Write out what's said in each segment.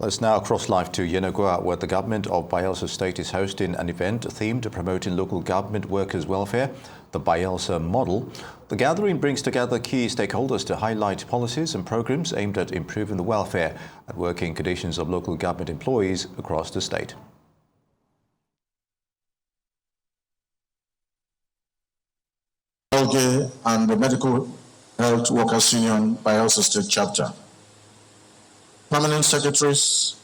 Let's now cross live to Yenagoa, where the government of Bayelsa State is hosting an event themed promoting local government workers' welfare, the Bayelsa model. The gathering brings together key stakeholders to highlight policies and programs aimed at improving the welfare and working conditions of local government employees across the state. And the Medical Health Workers Union Bayelsa State Chapter. Permanent secretaries,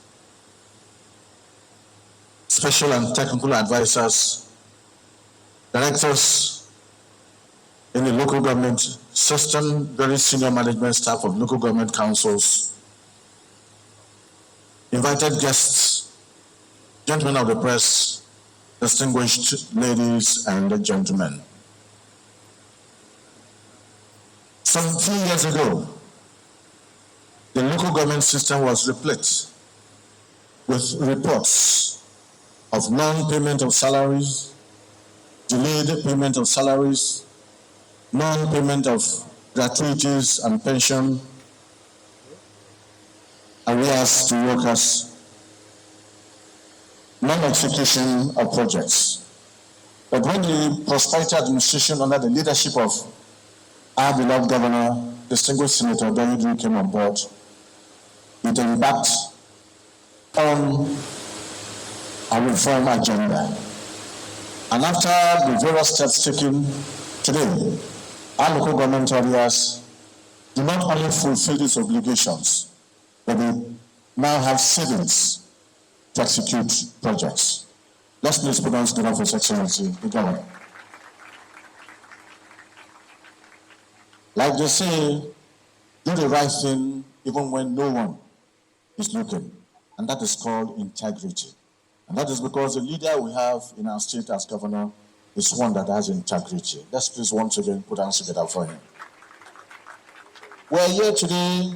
special and technical advisors, directors in the local government system, very senior management staff of local government councils, invited guests, gentlemen of the press, distinguished ladies and gentlemen. Some few years ago, the local government system was replete with reports of non-payment of salaries, delayed payment of salaries, non-payment of gratuities and pension, arrears to workers, non-execution of projects. But when the prosperity administration under the leadership of our beloved governor, distinguished Senator David came on board, it embarked on a reform agenda. And after the various steps taken today, our local government areas do not only fulfill its obligations, but they now have savings to execute projects. Let's please pronounce the name of His Excellency, the Governor. Like they say, do the right thing even when no one is looking, and that is called integrity. And that is because the leader we have in our state as governor is one that has integrity. Let's please once again put hands together for him. We're here today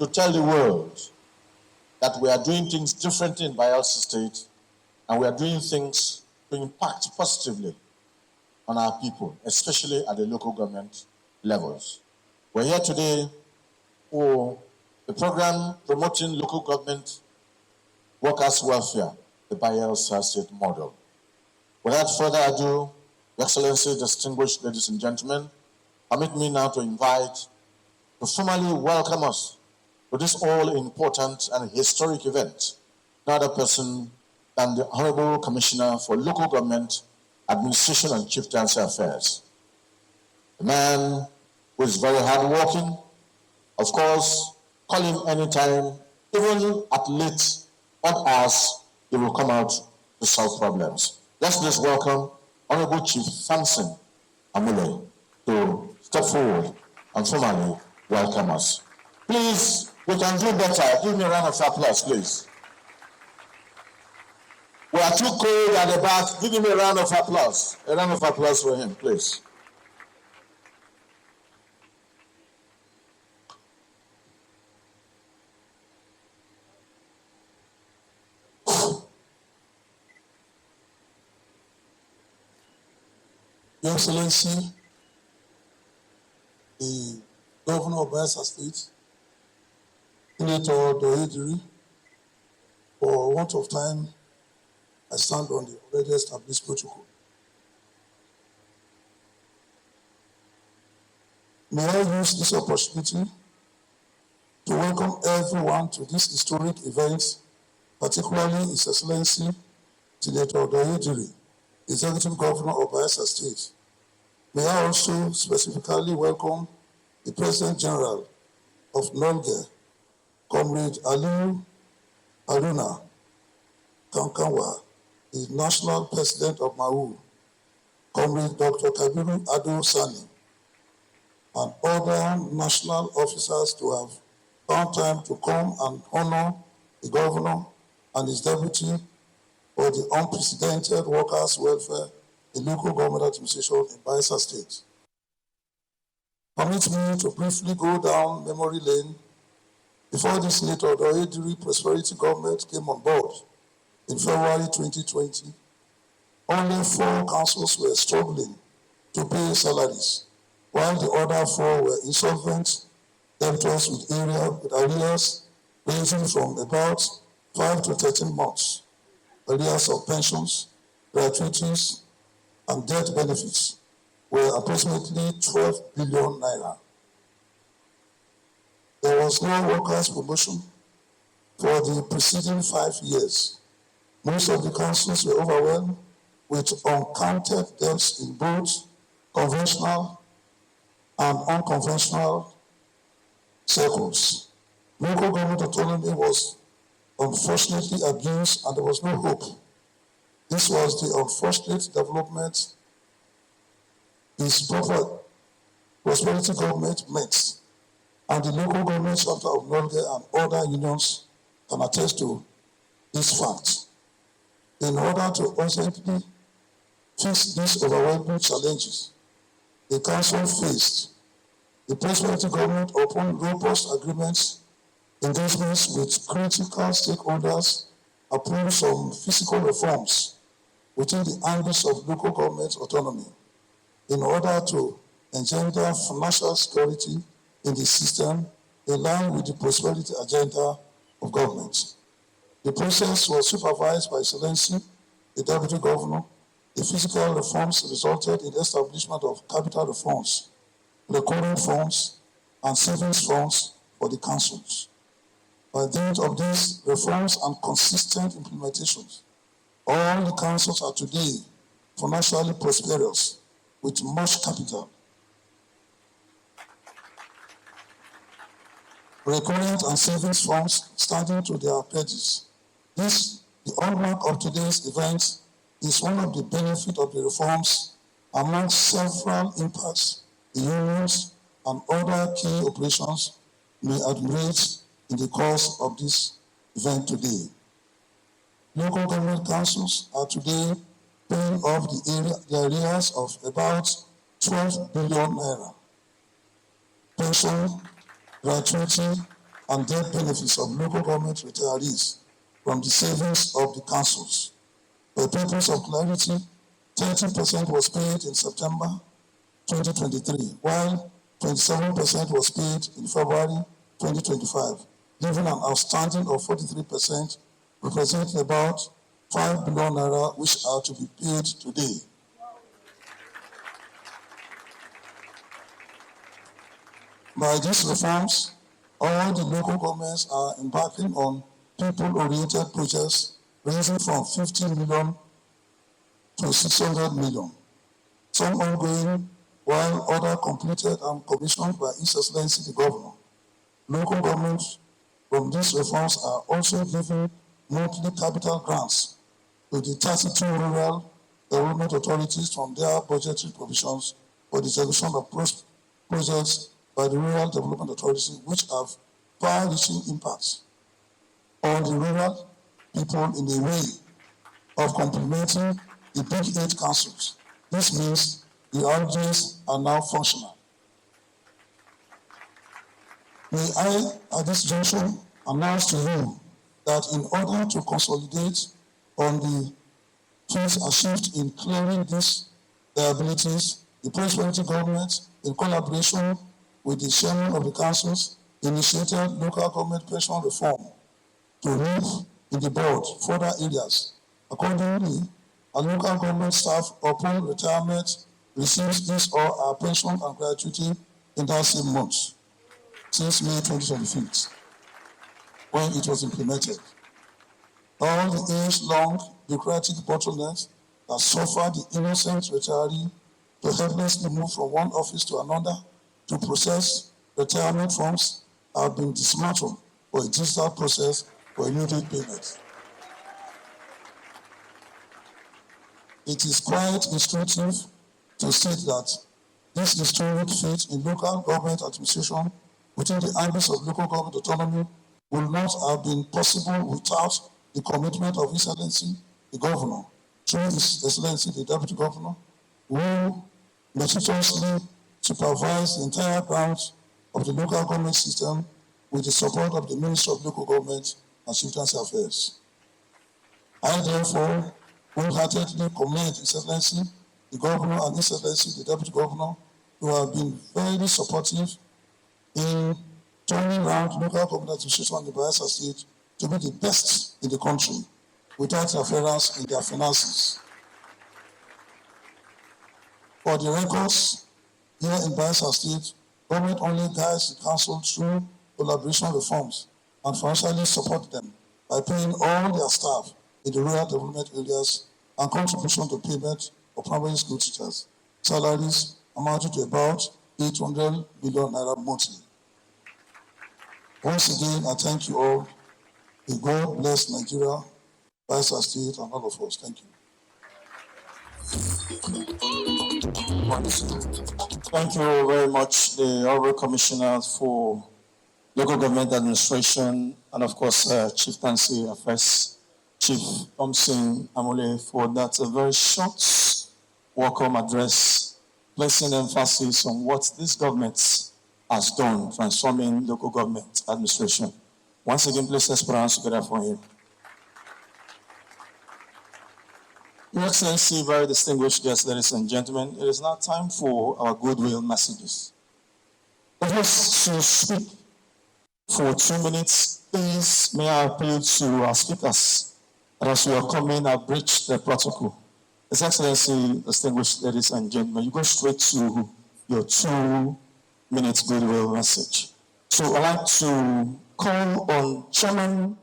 to tell the world that we are doing things differently in Bayelsa State, and we are doing things to impact positively on our people, especially at the local government levels. We're here today for the program promoting local government workers' welfare, the Bayelsa State model. Without further ado, Your Excellency, distinguished ladies and gentlemen, permit me now to invite to formally welcome us to this all-important and historic event, no other person than the Honorable Commissioner for Local Government Administration and Chieftaincy Affairs. A man who is very hardworking. Of course, call him anytime, even at late odd hours, he will come out to solve problems. Let's please welcome Honorable Chief Samson Amule to step forward and formally welcome us. Please, we can do better. Give me a round of applause, please. We are too cold at the back. Give him a round of applause. A round of applause for him, please. Your Excellency, the Governor of Bayelsa State, Senator Doediri, for want of time, I stand on the already established protocol. May I use this opportunity to welcome everyone to this historic event, particularly His Excellency, Senator Doediri, Executive Governor of Bayelsa State. May I also specifically welcome the President General of NOLGE, Comrade Aliyu Haruna Kankanwa, the National President of MAU, Comrade Dr. Kabiru Ado Sani, and other national officers to have found time to come and honor the Governor and his deputy for the unprecedented workers' welfare in local government administration in Bayelsa State. Permit me to briefly go down memory lane. Before the Senator Doediri Prosperity Government came on board in February 2020, only 4 councils were struggling to pay salaries, while the other 4 were insolvent, debtors with arrears, ranging from about 5 to 13 months, arrears of pensions, gratuities, and death benefits were approximately 12 billion naira. There was no workers' promotion for the preceding 5 years. Most of the councils were overwhelmed with uncounted debts in both conventional and unconventional circles. Local government autonomy was unfortunately abused and there was no hope. This was the unfortunate development this prosperity government met, and the local government chapter of Norge and other unions can attest to this fact. In order to urgently fix these overwhelming challenges the council faced, the prosperity government upon robust agreements, engagements with critical stakeholders, approved some physical reforms within the ambit of local government autonomy in order to engender financial security in the system in line with the prosperity agenda of government. The process was supervised by Excellency, the Deputy Governor. The physical reforms resulted in the establishment of capital reforms, recurring funds, and savings funds for the councils. By dint of these reforms and consistent implementations, all the councils are today financially prosperous with much capital. Recurrent and savings funds standing to their pledges. This, the hallmark of today's event, is one of the benefits of the reforms among several impacts the unions and other key operations may admit in the course of this event today. Local government councils are today paying off the arrears of about 12 billion naira. Pension, gratuity, and death benefits of local government retirees from the savings of the councils. For purpose of clarity, 30% was paid in September 2023, while 27% was paid in February 2025, leaving an outstanding of 43%, representing about 5 billion naira, which are to be paid today. By these reforms, all the local governments are embarking on people-oriented projects ranging from 50 million to 600 million. Some ongoing, while others completed and commissioned by His Excellency the Governor. Local governments from these reforms are also giving monthly capital grants to the 32 rural development authorities from their budgetary provisions for the execution of projects by the rural development authorities, which have far-reaching impacts on the rural people in the way of complementing the Big 8 councils. This means the RDs are now functional. May I, at this junction, announce to you that in order to consolidate on the fees achieved in clearing these liabilities, the prosperity government, in collaboration with the chairman of the councils, initiated local government pension reform to move in the board further areas. Accordingly, a local government staff upon retirement receives this or her pension and gratuity in that same month since May 2025, when it was implemented. All the age-long bureaucratic bottlenecks that suffer the innocent retiree to helplessly move from one office to another to process retirement forms have been dismantled for a digital process for immediate payment. It is quite instructive to state that this historic feat in local government administration within the ambit of local government autonomy will not have been possible without the commitment of His Excellency the Governor, through His Excellency the Deputy Governor, who meticulously supervised the entire grounds of the local government system with the support of the Ministry of Local Government and Chieftaincy Affairs. I therefore wholeheartedly commend His Excellency the Governor and His Excellency the Deputy Governor, who have been very supportive in turning around local government administration in the Bayelsa state to be the best in the country without interference in their finances. For the records, here in Bayelsa state, government only guides the council through collaboration reforms and financially support them by paying all their staff in the rural development areas and contribution to payment of primary school teachers. Salaries amounting to about 800 million naira monthly. Once again, I thank you all. May God bless Nigeria, Bayelsa State, and all of us. Thank you. Thank you very much, the Honorable Commissioner for Local Government Administration, and of course, Chieftaincy Affairs, Chief Thompson Amole, for that very short welcome address, placing emphasis on what this government has done, transforming local government administration. Once again, please let's put our hands together for him. Your Excellency, very distinguished guests, ladies and gentlemen, it is now time for our goodwill messages. Let us to speak for 2 minutes. Please, may I appeal to our speakers that as you are coming, I've breached the protocol. His Excellency, distinguished ladies and gentlemen, you go straight to your 2 minutes goodwill message. So I'd like to call on Chairman,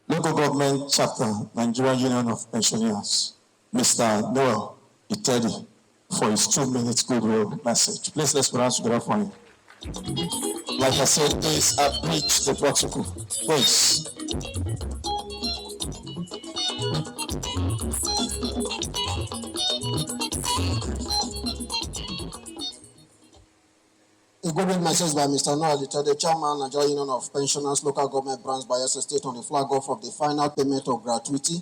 Local Government Chapter, Nigerian Union of Pensioners, Mr. Noel Itedi, for his 2 minutes goodwill message. Please, let's put our hands together for him. Like I said, please breach the protocol. Please. A goodwill message by Mr. Noel Itedi, Chairman, Nigerian Union of Pensioners, Local Government Branch, Bayelsa State, on the flag off of the final payment of gratuity,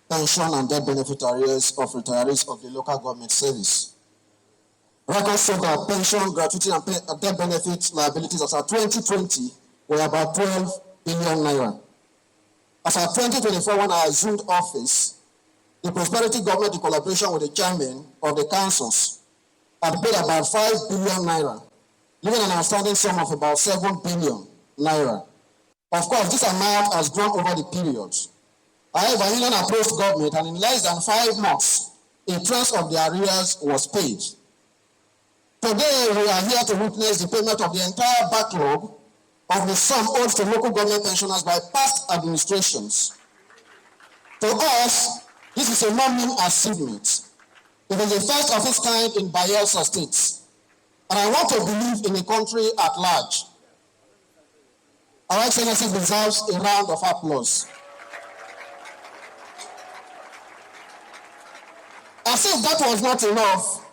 pension and death benefit arrears of retirees of the local government service. Records show that pension, gratuity, and death benefit liabilities as of 2020 were about 12 billion naira. As of 2024, when I assumed office, the Prosperity Government, in collaboration with the chairman of the councils, had paid about 5 billion naira, leaving an outstanding sum of about 7 billion naira. Of course, this amount has grown over the period. However, Union approached government, and in less than 5 months, a tranche of the arrears was paid. Today, we are here to witness the payment of the entire backlog of the sum owed to local government pensioners by past administrations. To us, this is a non-mean achievement. It is the first of its kind in Bayelsa State, and I want to believe in the country at large. Our Excellency deserves a round of applause. As if that was not enough,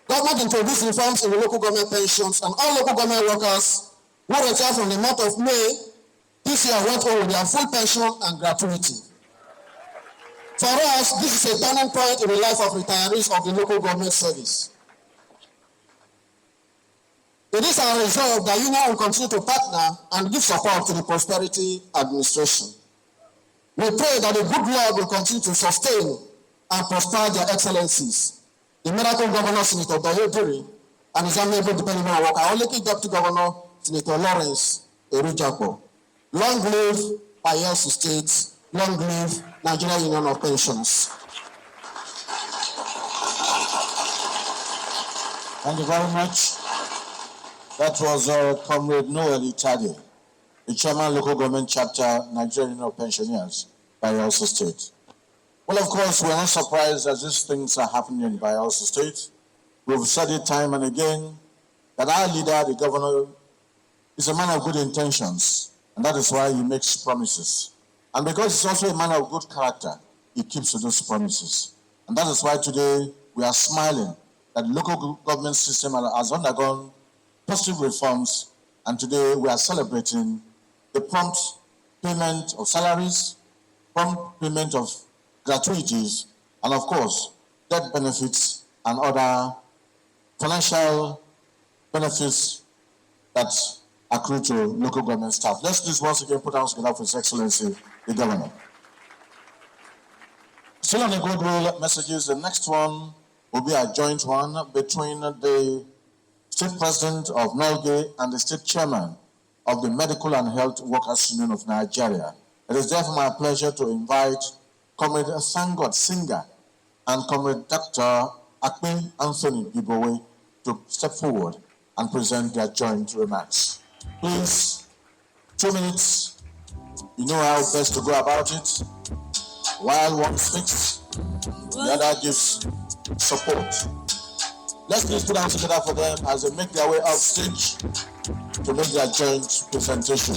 government introduced reforms in the local government pensions, and all local government workers who retired from the month of May this year went home with their full pension and gratuity. For us, this is a turning point in the life of retirees of the local government service. It is our resolve that Union will continue to partner and give support to the Prosperity Administration. We pray that the good Lord will continue to sustain and prosper their excellencies, the Miracle Governor, Senator Bayodiri, and his amiable dependable worker, our Lekki Deputy Governor, Senator Lawrence Erujapo. Long live Bayelsa State, long live Nigerian Union of Pensioners. Thank you very much. That was Comrade Noel Itadi, the Chairman, Local Government Chapter, Nigerian Union of Pensioners, Bayelsa State. Well, of course, we're not surprised as these things are happening in Bayelsa State. We've said it time and again that our leader, the governor, is a man of good intentions, and that is why he makes promises. And because he's also a man of good character, he keeps to those promises. And that is why today we are smiling that the local government system has undergone positive reforms, and today we are celebrating the prompt payment of salaries, prompt payment of gratuities, and of course, death benefits and other financial benefits that accrue to local government staff. Let's just once again put our hands together for His Excellency, the Governor. Still on the goodwill messages, the next one will be a joint one between the State President of Nolge and the State Chairman of the Medical and Health Workers Union of Nigeria. It is therefore my pleasure to invite Comrade Sangot Singer and Comrade Dr. Akpe Anthony Ibowe to step forward and present their joint remarks. Please, 2 minutes. You know how best to go about it. While one speaks, the other gives support. Let's please put our hands together for them as they make their way off stage to make their joint presentation.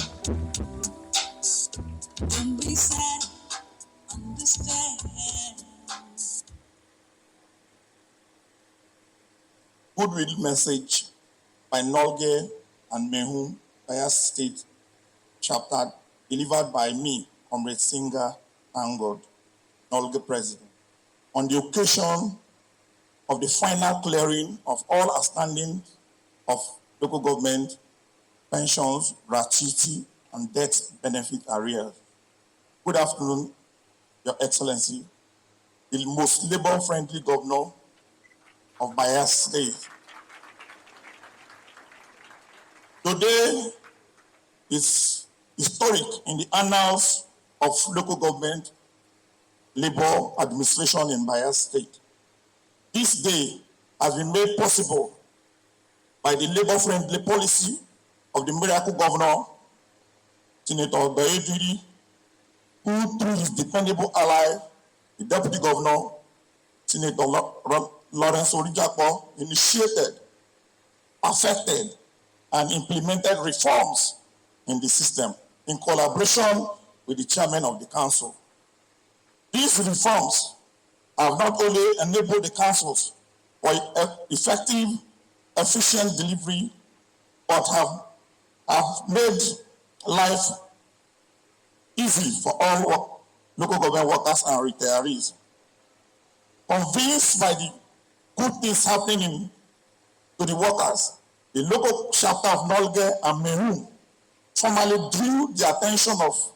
When we said, understand. Goodwill message by Nolge and Mehun, Bayelsa State, chapter delivered by me, Comrade Singer Angod, Nolge President, on the occasion of the final clearing of all outstanding of local government pensions, gratuity, and death benefit arrears. Good afternoon, Your Excellency, the most labor-friendly governor of Bayelsa State. Today is historic in the annals of local government labor administration in Bayelsa State. This day has been made possible by the labor-friendly policy of the miracle governor, Senator Bayediri, who through his dependable ally, the deputy governor, Senator Lawrence Orijakpo, initiated, perfected, and implemented reforms in the system in collaboration with the chairman of the council. These reforms have not only enabled the councils for effective, efficient delivery, but have made life easy for all local government workers and retirees. Convinced by the good things happening to the workers, the local chapter of Nolge and Mehun formally drew the attention of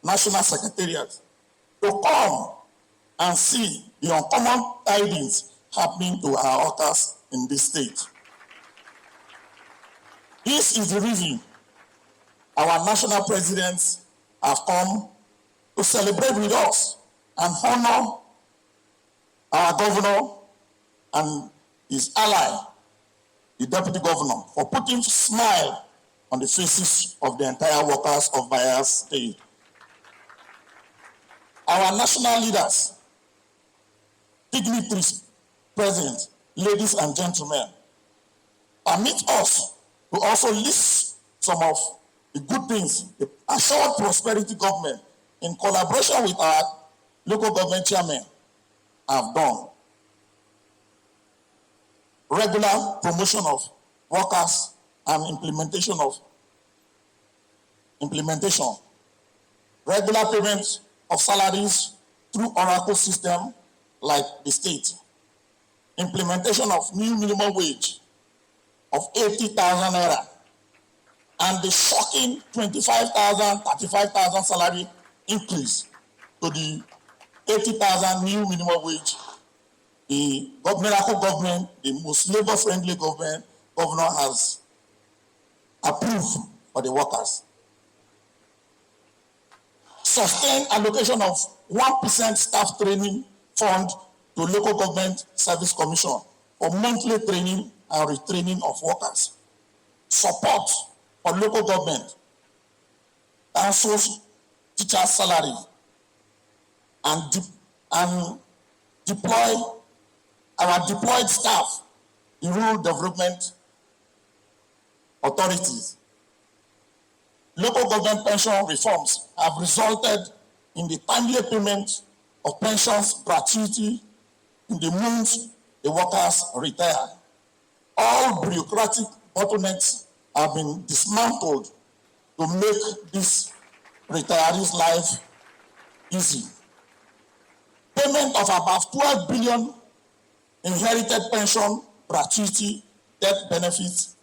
National Secretariat to come and see the uncommon tidings happening to our workers in this state. This is the reason our national presidents have come to celebrate with us and honor our governor and his ally, the deputy governor, for putting a smile on the faces of the entire workers of Bayelsa State. Our national leaders, dignitaries present, ladies and gentlemen, permit us to also list some of the good things the assured prosperity government, in collaboration with our local government chairman, have done. Regular promotion of workers and implementation. Regular payment of salaries through Oracle system like the state. Implementation of new minimum wage of 80,000 naira and the shocking 25,000, 35,000 salary increase to the 80,000 new minimum wage. The miracle government, the most labor-friendly governor has approved for the workers. Sustained allocation of 1% staff training fund to local government service commission for monthly training and retraining of workers. Support for local government, councils, teachers' salary, and deploy our deployed staff in rural development authorities. Local government pension reforms have resulted in the timely payment of pensions gratuity in the months the workers retire. All bureaucratic bottlenecks have been dismantled to make this retirees' life easy. Payment of about 12 billion inherited pension, gratuity, death benefits,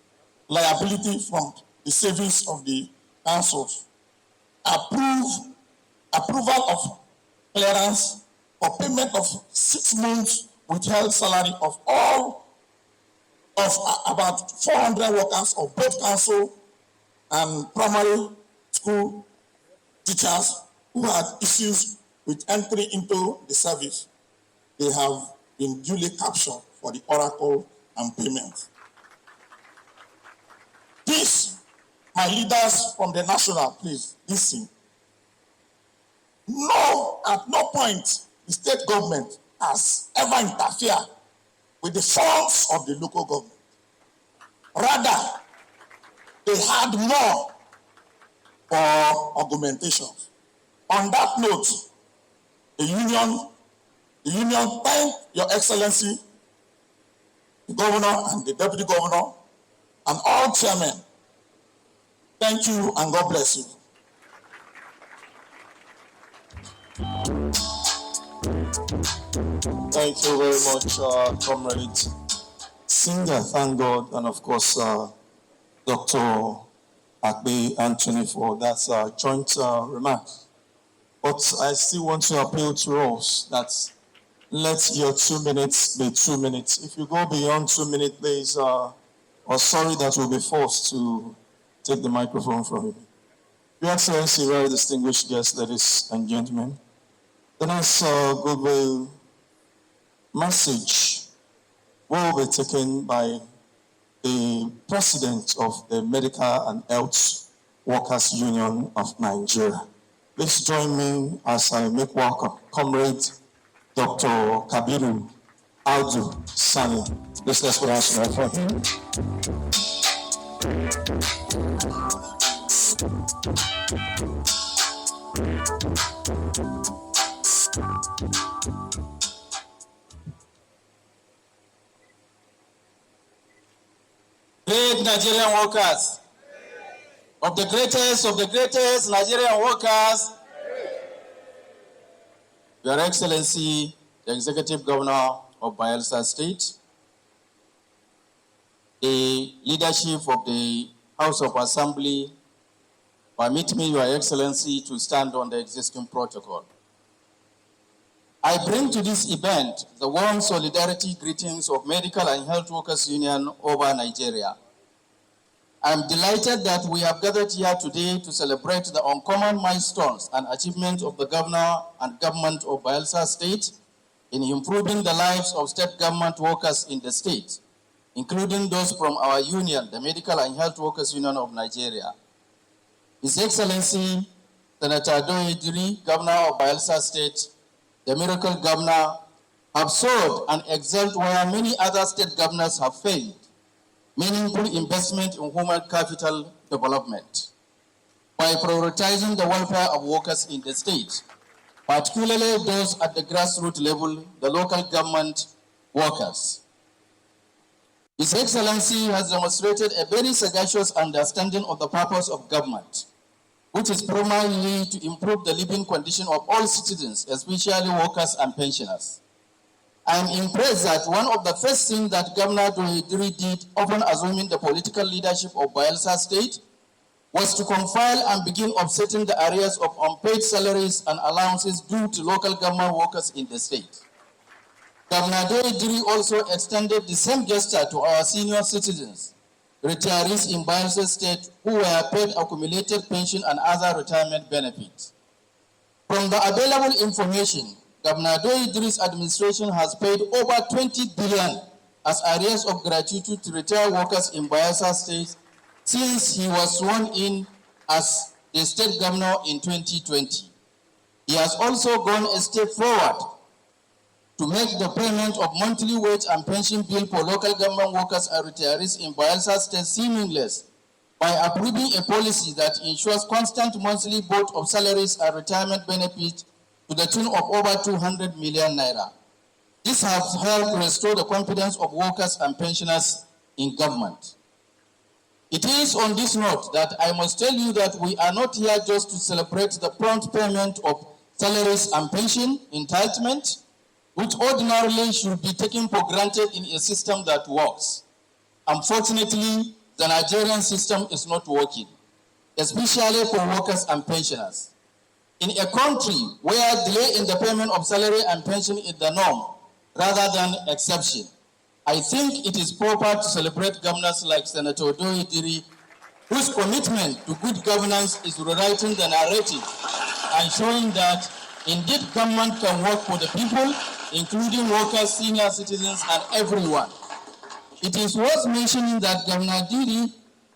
liability from the savings of the councils. Approval of clearance for payment of 6 months withheld salary of all of about 400 workers of both council and primary school teachers who had issues with entry into the service. They have been duly captured for the oracle and payment. Please, my leaders from the national, please listen. No, at no point the state government has ever interfered with the funds of the local government. Rather, they had more for augmentation. On that note, the union thank Your Excellency, the governor and the deputy governor, and all chairmen. Thank you and God bless you. Thank you very much, Comrade Singer. Thank God, and of course, Dr. Akbe Anthony for that joint remark. But I still want to appeal to us that let your 2 minutes be 2 minutes. If you go beyond 2 minutes, please, or sorry that we'll be forced to take the microphone from you. Your Excellency, very distinguished guests, ladies and gentlemen, the next goodwill message will be taken by the President of the Medical and Health Workers Union of Nigeria. Please join me as I make welcome Comrade Dr. Kabiru Audu Sani. Please let's put our hands for him. Great Nigerian workers, of the greatest Nigerian workers, Your Excellency, the Executive Governor of Bayelsa State, the leadership of the House of Assembly, permit me, Your Excellency, to stand on the existing protocol. I bring to this event the warm solidarity greetings of Medical and Health Workers Union over Nigeria. I'm delighted that we have gathered here today to celebrate the uncommon milestones and achievements of the Governor and Government of Bayelsa State in improving the lives of state government workers in the state, including those from our union, the Medical and Health Workers Union of Nigeria. His Excellency, Senator Doidiri, Governor of Bayelsa State, the miracle governor, have soared and excelled where many other state governors have failed. Meaningful investment in human capital development by prioritizing the welfare of workers in the state, particularly those at the grassroots level, the local government workers. His Excellency has demonstrated a very sagacious understanding of the purpose of government, which is primarily to improve the living condition of all citizens, especially workers and pensioners. I am impressed that one of the first things that Governor Doidiri did, upon assuming the political leadership of Bayelsa State, was to compile and begin offsetting the arrears of unpaid salaries and allowances due to local government workers in the state. Governor Doidiri also extended the same gesture to our senior citizens, retirees in Bayelsa State who were paid accumulated pension and other retirement benefits. From the available information, Governor Doidiri's administration has paid over 20 billion as arrears of gratuity to retired workers in Bayelsa State since he was sworn in as the state governor in 2020. He has also gone a step forward to make the payment of monthly wage and pension bill for local government workers and retirees in Bayelsa State seamless by approving a policy that ensures constant monthly vote of salaries and retirement benefits to the tune of over 200 million naira. This has helped restore the confidence of workers and pensioners in government. It is on this note that I must tell you that we are not here just to celebrate the prompt payment of salaries and pension entitlement, which ordinarily should be taken for granted in a system that works. Unfortunately, the Nigerian system is not working, especially for workers and pensioners. In a country where delay in the payment of salary and pension is the norm rather than exception, I think it is proper to celebrate governors like Senator Doidiri whose commitment to good governance is rewriting the narrative and showing that indeed government can work for the people, including workers, senior citizens, and everyone. It is worth mentioning that Governor Diri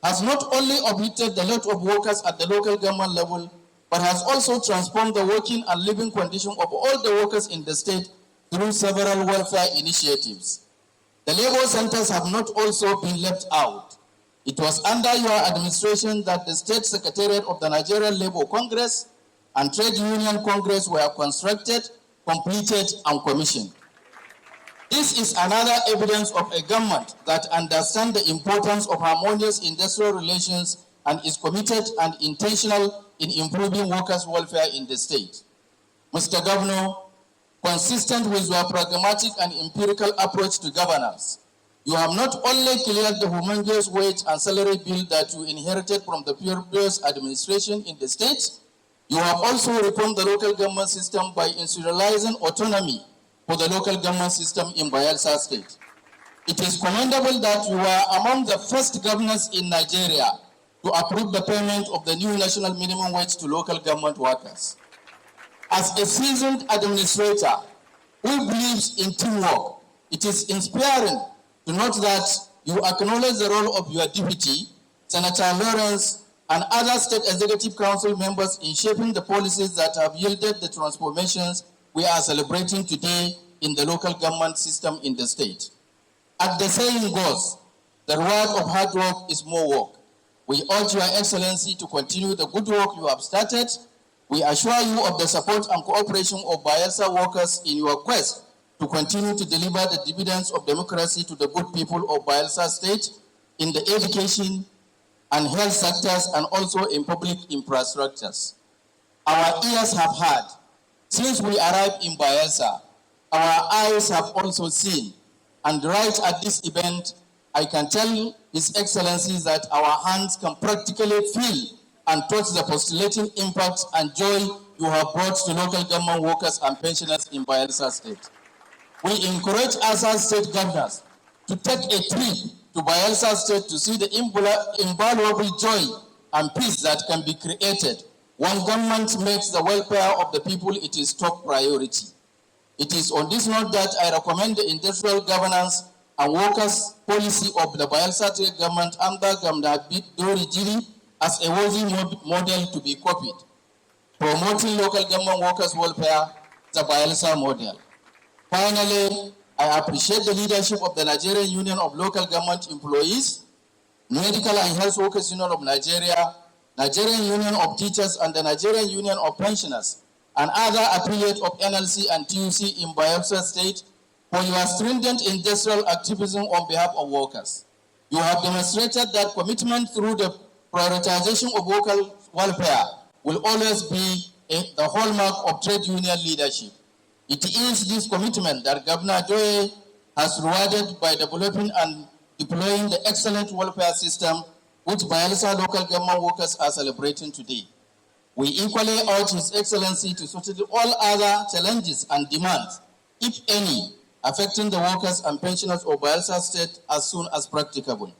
has not only uplifted the lot of workers at the local government level, but has also transformed the working and living condition of all the workers in the state through several welfare initiatives. The labor centers have not also been left out. It was under your administration that the State Secretariat of the Nigerian Labour Congress and Trade Union Congress were constructed, completed, and commissioned. This is another evidence of a government that understands the importance of harmonious industrial relations and is committed and intentional in improving workers' welfare in the state. Mr. Governor, consistent with your pragmatic and empirical approach to governance, you have not only cleared the humongous wage and salary bill that you inherited from the previous administration in the state, you have also reformed the local government system by institutionalizing autonomy for the local government system in Bayelsa State. It is commendable that you were among the first governors in Nigeria to approve the payment of the new national minimum wage to local government workers. As a seasoned administrator who believes in teamwork, it is inspiring to note that you acknowledge the role of your deputy, Senator Lawrence, and other State Executive Council members in shaping the policies that have yielded the transformations we are celebrating today in the local government system in the state. As the saying goes, the reward of hard work is more work. We urge Your Excellency to continue the good work you have started. We assure you of the support and cooperation of Bayelsa workers in your quest to continue to deliver the dividends of democracy to the good people of Bayelsa State in the education and health sectors and also in public infrastructures. Our ears have heard. Since we arrived in Bayelsa, our eyes have also seen. And right at this event, I can tell His Excellency that our hands can practically feel and touch the postulating impact and joy you have brought to local government workers and pensioners in Bayelsa State. We encourage other state governors to take a trip to Bayelsa State to see the invaluable joy and peace that can be created when government makes the welfare of the people its top priority. It is on this note that I recommend the industrial governance and workers policy of the Bayelsa State government under Governor Dori Jiri as a worthy model to be copied. Promoting local government workers' welfare, the Bayelsa model. Finally, I appreciate the leadership of the Nigerian Union of Local Government Employees, Medical and Health Workers Union of Nigeria, Nigerian Union of Teachers, and the Nigerian Union of Pensioners, and other affiliates of NLC and TUC in Bayelsa State for your stringent industrial activism on behalf of workers. You have demonstrated that commitment through the prioritization of worker welfare will always be the hallmark of trade union leadership. It is this commitment that Governor Joye has rewarded by developing and deploying the excellent welfare system which Bayelsa local government workers are celebrating today. We equally urge His Excellency to settle all other challenges and demands, if any, affecting the workers and pensioners of Bayelsa State as soon as practicable.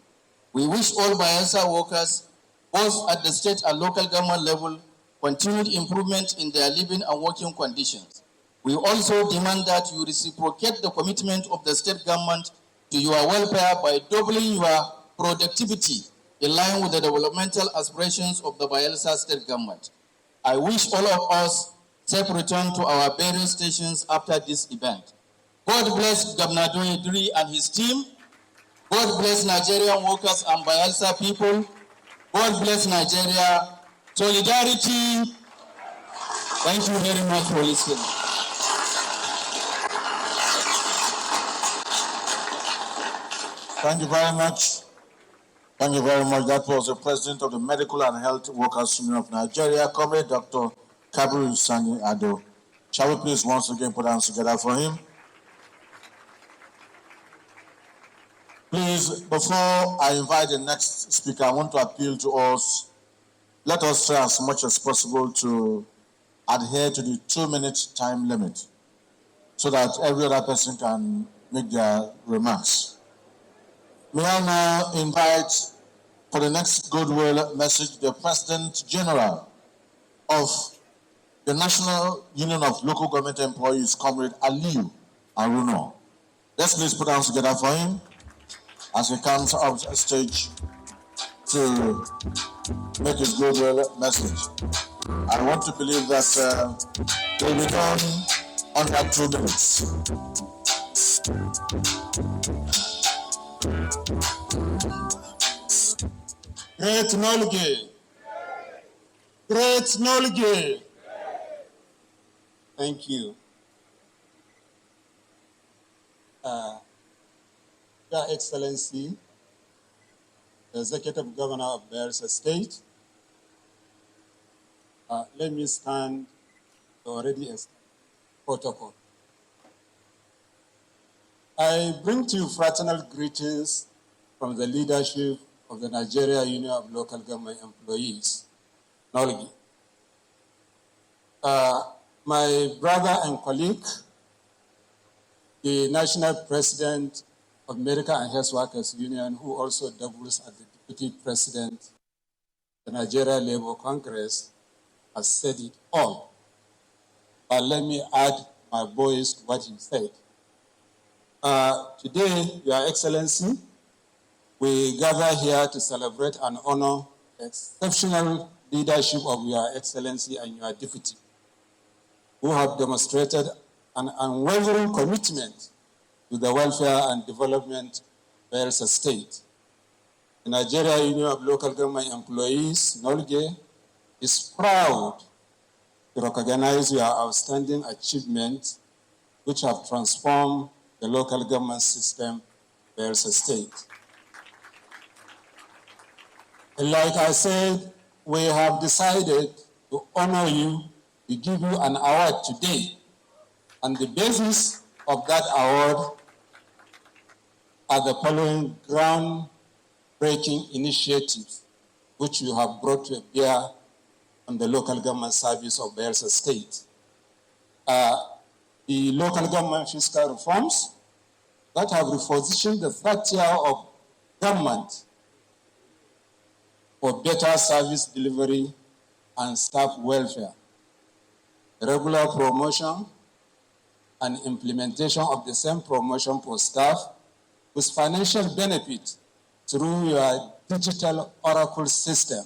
We wish all Bayelsa workers, both at the state and local government level, continued improvement in their living and working conditions. We also demand that you reciprocate the commitment of the state government to your welfare by doubling your productivity in line with the developmental aspirations of the Bayelsa state government. I wish all of us safe return to our various stations after this event. God bless Governor Duri and his team. God bless Nigerian workers and Bayelsa people. God bless Nigeria. Solidarity. Thank you very much for listening. Thank you very much. Thank you very much. That was the President of the Medical and Health Workers Union of Nigeria, Comrade Dr. Kabiru Sani Ado. Shall we please once again put hands together for him? Please, before I invite the next speaker, I want to appeal to us. Let us try as much as possible to adhere to the 2-minute time limit so that every other person can make their remarks. May I now invite for the next goodwill message, the President General of the National Union of Local Government Employees, Comrade Aliu Aruno. Let's please put our hands together for him as he comes up stage to make his goodwill message. I want to believe that they will be done under 2 minutes. Great Nolge. Great Nolge. Thank you. Your Excellency, the Executive Governor of Bayelsa State, let me stand to already established protocol. I bring to you fraternal greetings from the leadership of the Nigeria Union of Local Government Employees, NOLGI. My brother and colleague, the National President of Medical and Health Workers Union, who also doubles as the Deputy President of the Nigeria Labour Congress, has said it all. But let me add my voice to what he said. Today, Your Excellency, we gather here to celebrate and honor the exceptional leadership of Your Excellency and Your Deputy, who have demonstrated an unwavering commitment to the welfare and development of Bayelsa State. The Nigeria Union of Local Government Employees, NOLGE, is proud to recognize your outstanding achievements which have transformed the local government system of Bayelsa State. And like I said, we have decided to honor you, to give you an award today. And the basis of that award are the following groundbreaking initiatives which you have brought to bear on the local government service of Bayelsa State. The local government fiscal reforms that have repositioned the third tier of government for better service delivery and staff welfare. Regular promotion and implementation of the same promotion for staff with financial benefit through your digital oracle system,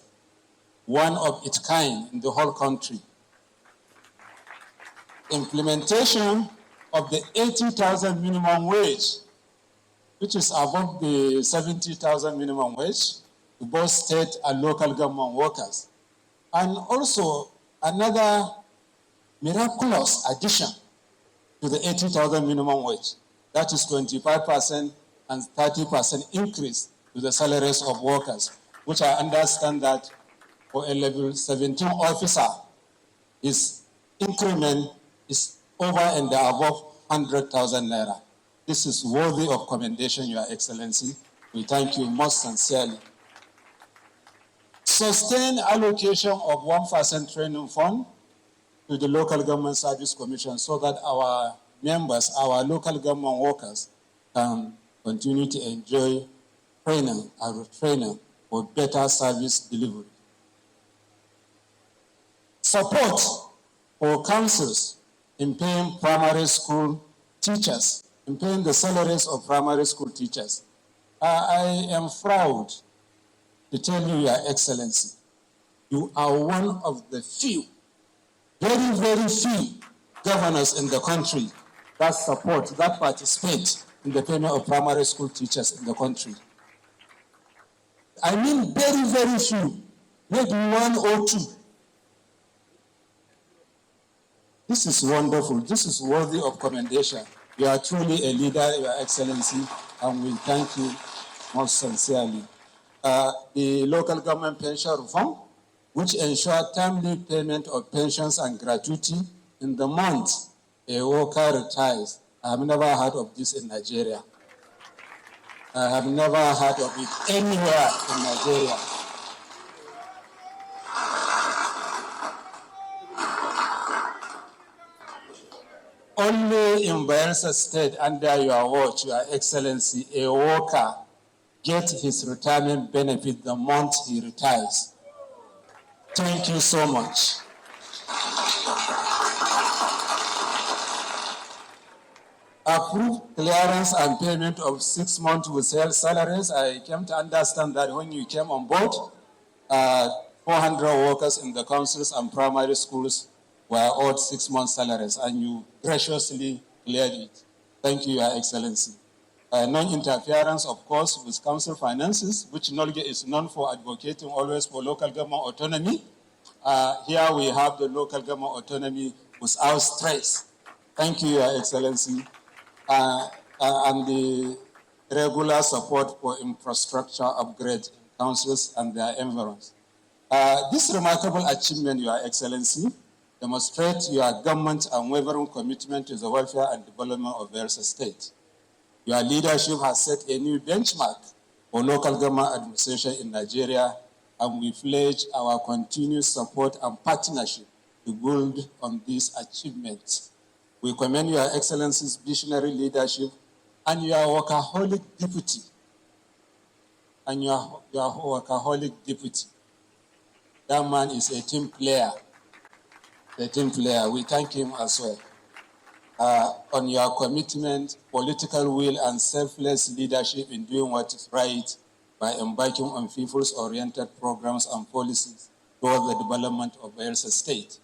one of its kind in the whole country. Implementation of the 80,000 minimum wage, which is above the 70,000 minimum wage to both state and local government workers. And also another miraculous addition to the 80,000 minimum wage. That is 25% and 30% increase to the salaries of workers, which I understand that for a level 17 officer, his increment is over and above 100,000 naira. This is worthy of commendation, Your Excellency. We thank you most sincerely. Sustained allocation of 1% training fund to the Local Government Service Commission so that our members, our local government workers, can continue to enjoy training for better service delivery. Support for councils in paying primary school teachers, in paying the salaries of primary school teachers. I am proud to tell you, Your Excellency, you are one of the few, very, very few governors in the country that support, that participate in the payment of primary school teachers in the country. I mean very, very few, maybe 1 or 2. This is wonderful. This is worthy of commendation. You are truly a leader, Your Excellency, and we thank you most sincerely. The local government pension reform, which ensure timely payment of pensions and gratuity in the month a worker retires. I have never heard of this in Nigeria. I have never heard of it anywhere in Nigeria. Only in Bayelsa State, under your watch, Your Excellency, a worker get his retirement benefit the month he retires. Thank you so much. Approved clearance and payment of 6 months with salaries. I came to understand that when you came on board, 400 workers in the councils and primary schools were owed 6 months salaries, and you graciously cleared it. Thank you, Your Excellency. Non-interference, of course, with council finances, which Nolge is known for advocating always for local government autonomy. Here we have the local government autonomy without stress. Thank you, Your Excellency. And the regular support for infrastructure upgrade in councils and their environs. This remarkable achievement, Your Excellency, demonstrates your government's unwavering commitment to the welfare and development of Bayelsa State. Your leadership has set a new benchmark for local government administration in Nigeria, and we pledge our continued support and partnership to build on these achievements. We commend Your Excellency's visionary leadership and your workaholic deputy. That man is a team player. We thank him as well. On your commitment, political will, and selfless leadership in doing what is right by embarking on people's-oriented programs and policies toward the development of Bayelsa State.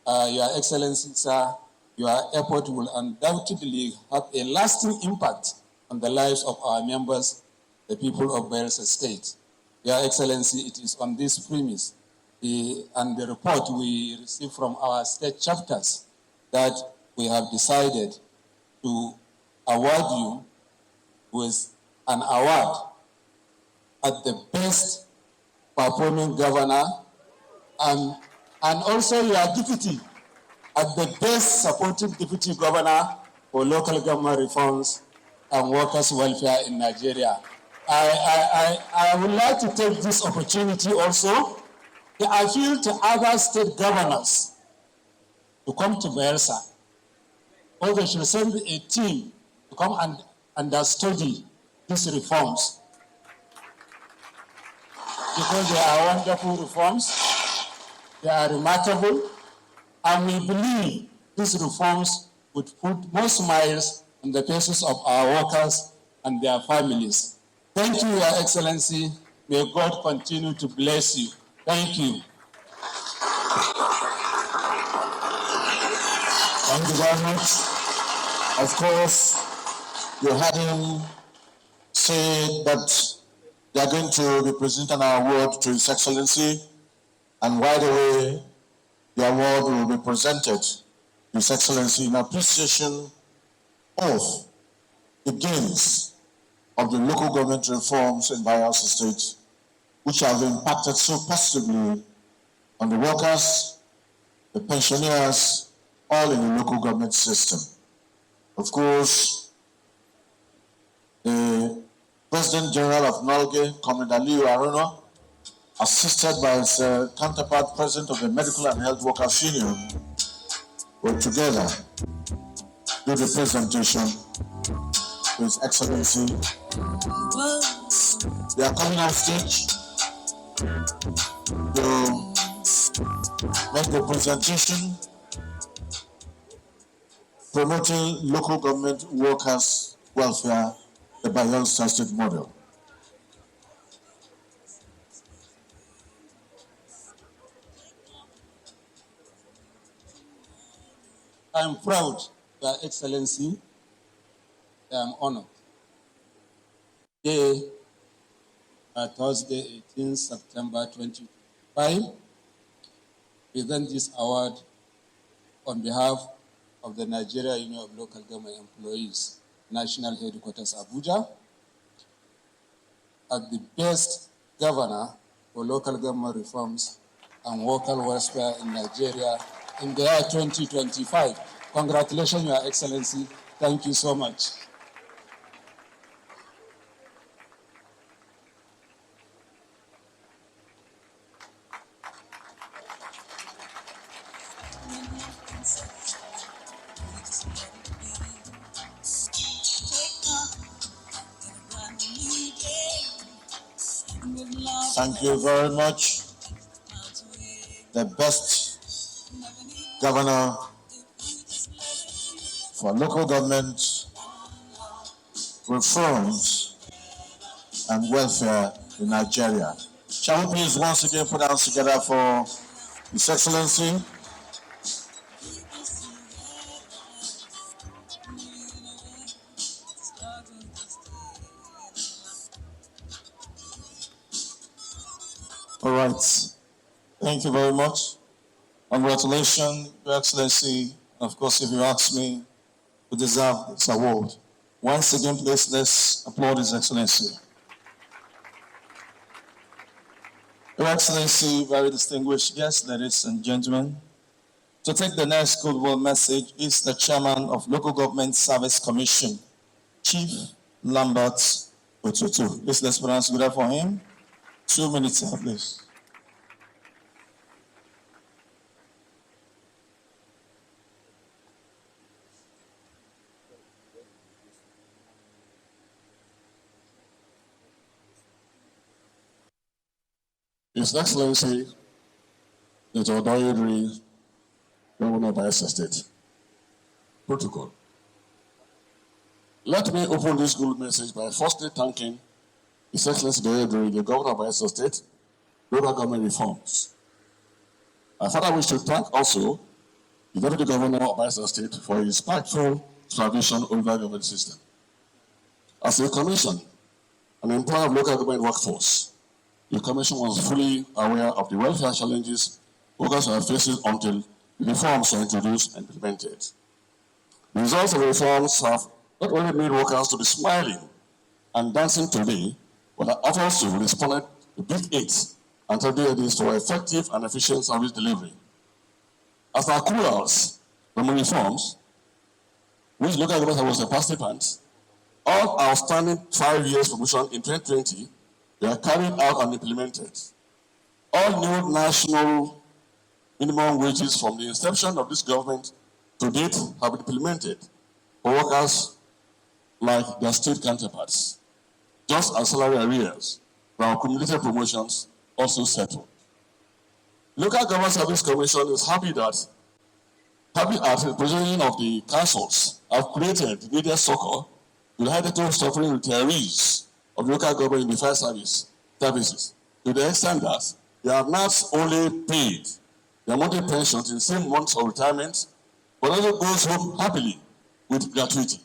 Your Excellency, sir, your effort will undoubtedly have a lasting impact on the lives of our members, the people of Bayelsa State. Your Excellency, it is on this premise and the report we received from our state chapters that we have decided to award you with an award at the best performing governor and also your deputy at the best supporting deputy governor for local government reforms and workers' welfare in Nigeria. I would like to take this opportunity also to appeal to other state governors to come to Bayelsa, or they should send a team to come and study these reforms, because they are wonderful reforms, they are remarkable, and we believe these reforms would put more smiles on the faces of our workers and their families. Thank you, Your Excellency. May God continue to bless you. Thank you. Thank you very much. Of course, you heard him say that they are going to be presenting an award to His Excellency, and right away, the award will be presented to His Excellency in appreciation of the gains of the local government reforms in Bayelsa State, which have impacted so positively on the workers, the pensioners, all in the local government system. Of course, the President General of Nolge, Commander Aliyu Aruna, assisted by his counterpart, President of the Medical and Health Workers Union, will together do the presentation to His Excellency. They are coming off stage to make the presentation promoting local government workers' welfare, the Bayelsa State model. I am proud, Your Excellency. I am honored. Today, Thursday, 18 September 2025, present this award on behalf of the Nigeria Union of Local Government Employees, National Headquarters Abuja, as the best governor for local government reforms and worker welfare in Nigeria in the year 2025. Congratulations, Your Excellency. Thank you so much. Take on in a brand new day. Thank you very much. The best governor for local government reforms and welfare in Nigeria. Shall we please once again put our hands together for His Excellency? All right. Thank you very much. Congratulations, Your Excellency. Of course, if you ask me, you deserve this award. Once again, please, let's applaud His Excellency. Your Excellency, very distinguished guests, ladies and gentlemen, to take the next goodwill message is the Chairman of Local Government Service Commission, Chief Lambert Otutu. Please, let's pronounce good for him. 2 minutes, please. His Excellency, Dr. Odoyedri, Governor of Bayelsa State. Protocol. Let me open this good message by firstly thanking His Excellency Odoyedri, the Governor of Bayelsa State, local government reforms. I further wish to thank also the Deputy Governor of Bayelsa State for his impactful supervision over the government system. As a commission, an employer of local government workforce, the Commission was fully aware of the welfare challenges workers are facing until the reforms are introduced and implemented. The results of the reforms have not only made workers to be smiling and dancing today, but have also responded to big aids and strategies for effective and efficient service delivery. As our accruals from the reforms, which local government was a participant, all outstanding 5 years promotion in 2020 they are carried out and implemented. All new national minimum wages from the inception of this government to date have been implemented for workers like their state counterparts, just as salary arrears from accumulated promotions also settled. Local Government Service Commission is happy at the positioning of the councils have created needed succor to the highly suffering retirees of local government in the fire services, to the extent that they have not only paid their monthly pensions in the same months of retirement, but also goes home happily with gratuity.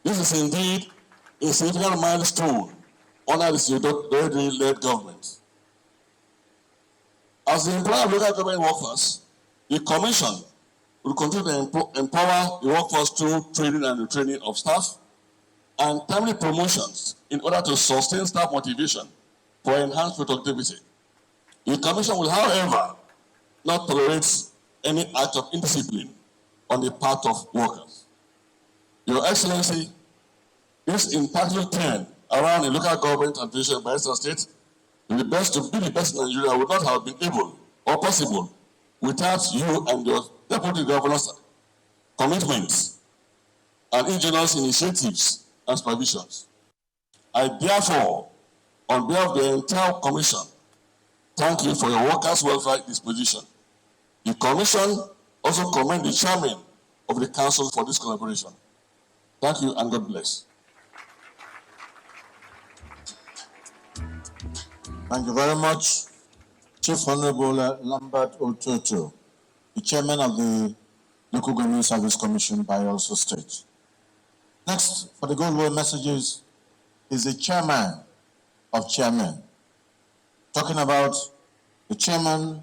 This is indeed a significant milestone under the Odoyedri-led government. As the employer of local government workers, the Commission will continue to empower the workforce through training and retraining of staff and timely promotions in order to sustain staff motivation for enhanced productivity. The Commission will, however, not tolerate any act of indiscipline on the part of workers. Your Excellency, this impactful turn around in local government administration by Bayelsa State to be the best in Nigeria would not have been able or possible without you and your Deputy Governor's commitments and ingenious initiatives and supervisions. I therefore, on behalf of the entire Commission, thank you for your workers' welfare disposition. The Commission also commend the Chairman of the Council for this collaboration. Thank you and God bless. Thank you very much, Chief Honorable Lambert Otutu, the Chairman of the Local Government Service Commission, Bayelsa State. Next, for the goodwill messages, is the Chairman of Chairmen, talking about the Chairman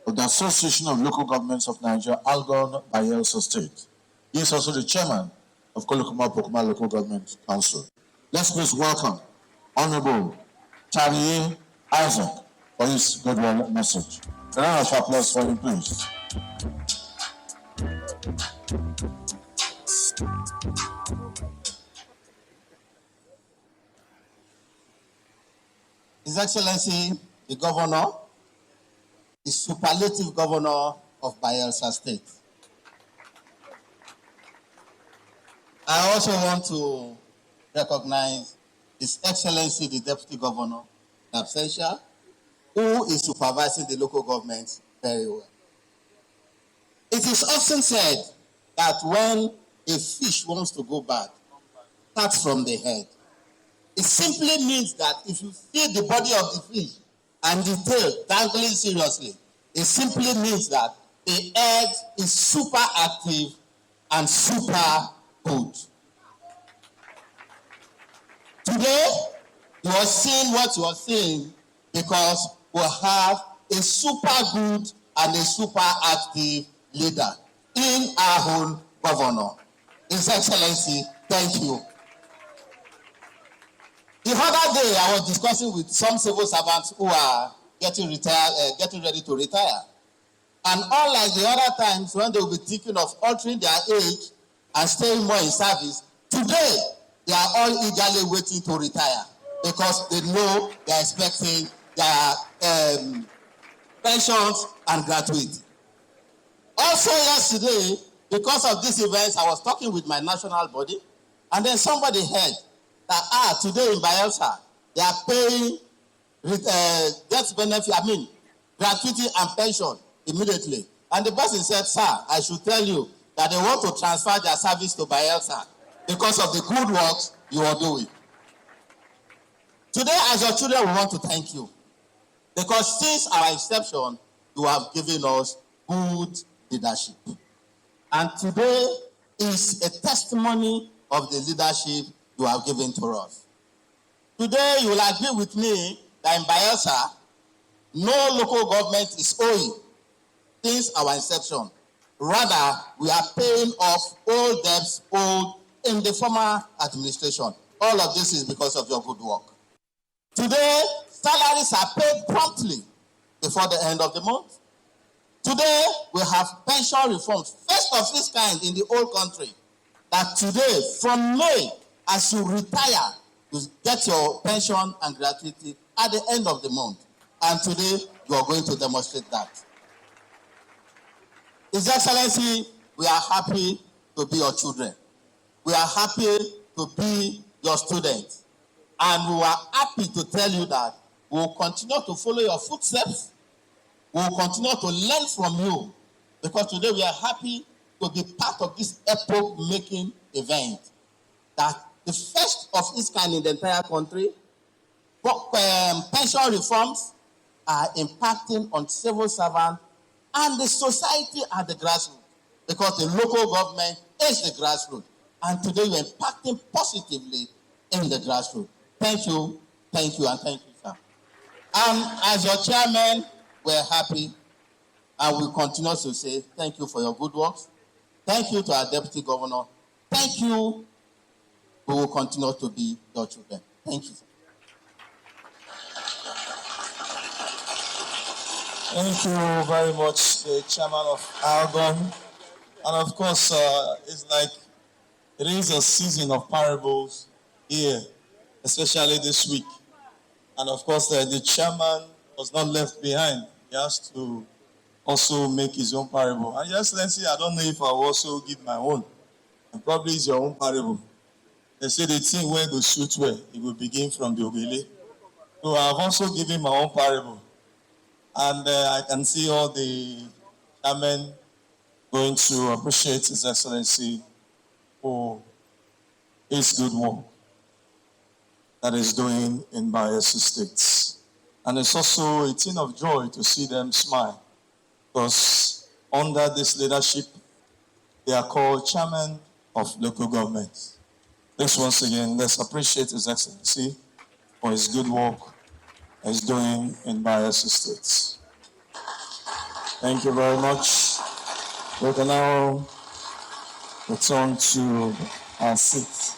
of the Association of Local Governments of Nigeria, Algon, Bayelsa State. He is also the Chairman of Kolokoma Local Government Council. Let's please welcome Honorable Tariye Isaac for his goodwill message. A round of applause for him, please. His Excellency, the Governor, the superlative Governor of Bayelsa State. I also want to recognize His Excellency, the Deputy Governor, absentia, who is supervising the local government very well. It is often said that when a fish wants to go bad, start from the head. It simply means that if you see the body of the fish and the tail dangling seriously, it simply means that the head is super active and super good. Today, you are seeing what you are seeing because we have a super good and a super active leader in our own governor. His Excellency, thank you. The other day, I was discussing with some civil servants who are getting ready to retire. And unlike the other times when they will be thinking of altering their age and staying more in service, today they are all eagerly waiting to retire because they know they are expecting their pensions and gratuity. Also yesterday, because of these events, I was talking with my national body, and then somebody heard that today in Bayelsa, they are paying death benefit, gratuity and pension immediately. And the person said, sir, I should tell you that they want to transfer their service to Bayelsa because of the good works you are doing. Today, as your children, we want to thank you because since our inception, you have given us good leadership. And today is a testimony of the leadership you have given to us. Today, you will agree with me that in Bayelsa, no local government is owing since our inception. Rather, we are paying off all debts owed in the former administration. All of this is because of your good work. Today, salaries are paid promptly before the end of the month. Today, we have pension reforms, first of its kind in the whole country. That today, from May, as you retire, you get your pension and gratuity at the end of the month. And today, you are going to demonstrate that. His Excellency, we are happy to be your children. We are happy to be your students. And we are happy to tell you that we will continue to follow your footsteps. We will continue to learn from you. Because today we are happy to be part of this epoch-making event. That the first of its kind in the entire country, pension reforms are impacting on civil servants and the society at the grassroots, because the local government is the grassroots. And today you're impacting positively in the grassroots. Thank you, and thank you, sir. As your chairman, we're happy, and we continue to say thank you for your good works. Thank you to our deputy governor. Thank you. We will continue to be your children. Thank you, sir. Thank you very much, the chairman of Argon. And of course, it's like it is a season of parables here, especially this week. And of course, the chairman was not left behind. He has to also make his own parable. And Your Excellency, I don't know if I will also give my own. And probably it's your own parable. They say the thing where the shoot where it will begin from the Ogele. So I've also given my own parable. And I can see all the chairmen going to appreciate His Excellency for his good work that is doing in Bayelsa State. And it's also a thing of joy to see them smile, because under this leadership, they are called chairman of local government. Please, once again, let's appreciate His Excellency for his good work he's doing in Bayelsa State. Thank you very much. We can now return to our seats.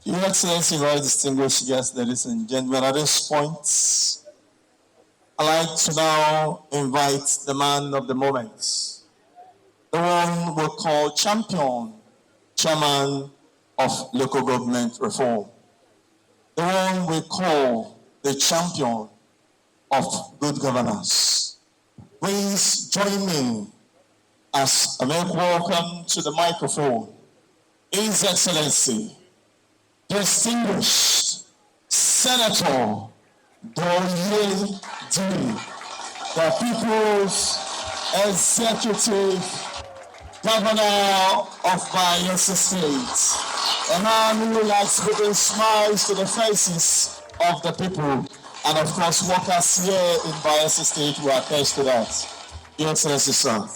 Your Excellency, very distinguished guests, ladies and gentlemen, at this point, I'd like to now invite the man of the moment, the one we call champion, chairman of local government reform, the one we call the champion of good governance. Please join me As I make welcome to the microphone, His Excellency, distinguished Senator Doye D, the People's Executive Governor of Bayelsa State, a man who likes putting smiles to the faces of the people, and of course workers here in Bayelsa State will attest to that. Your Excellency, sir.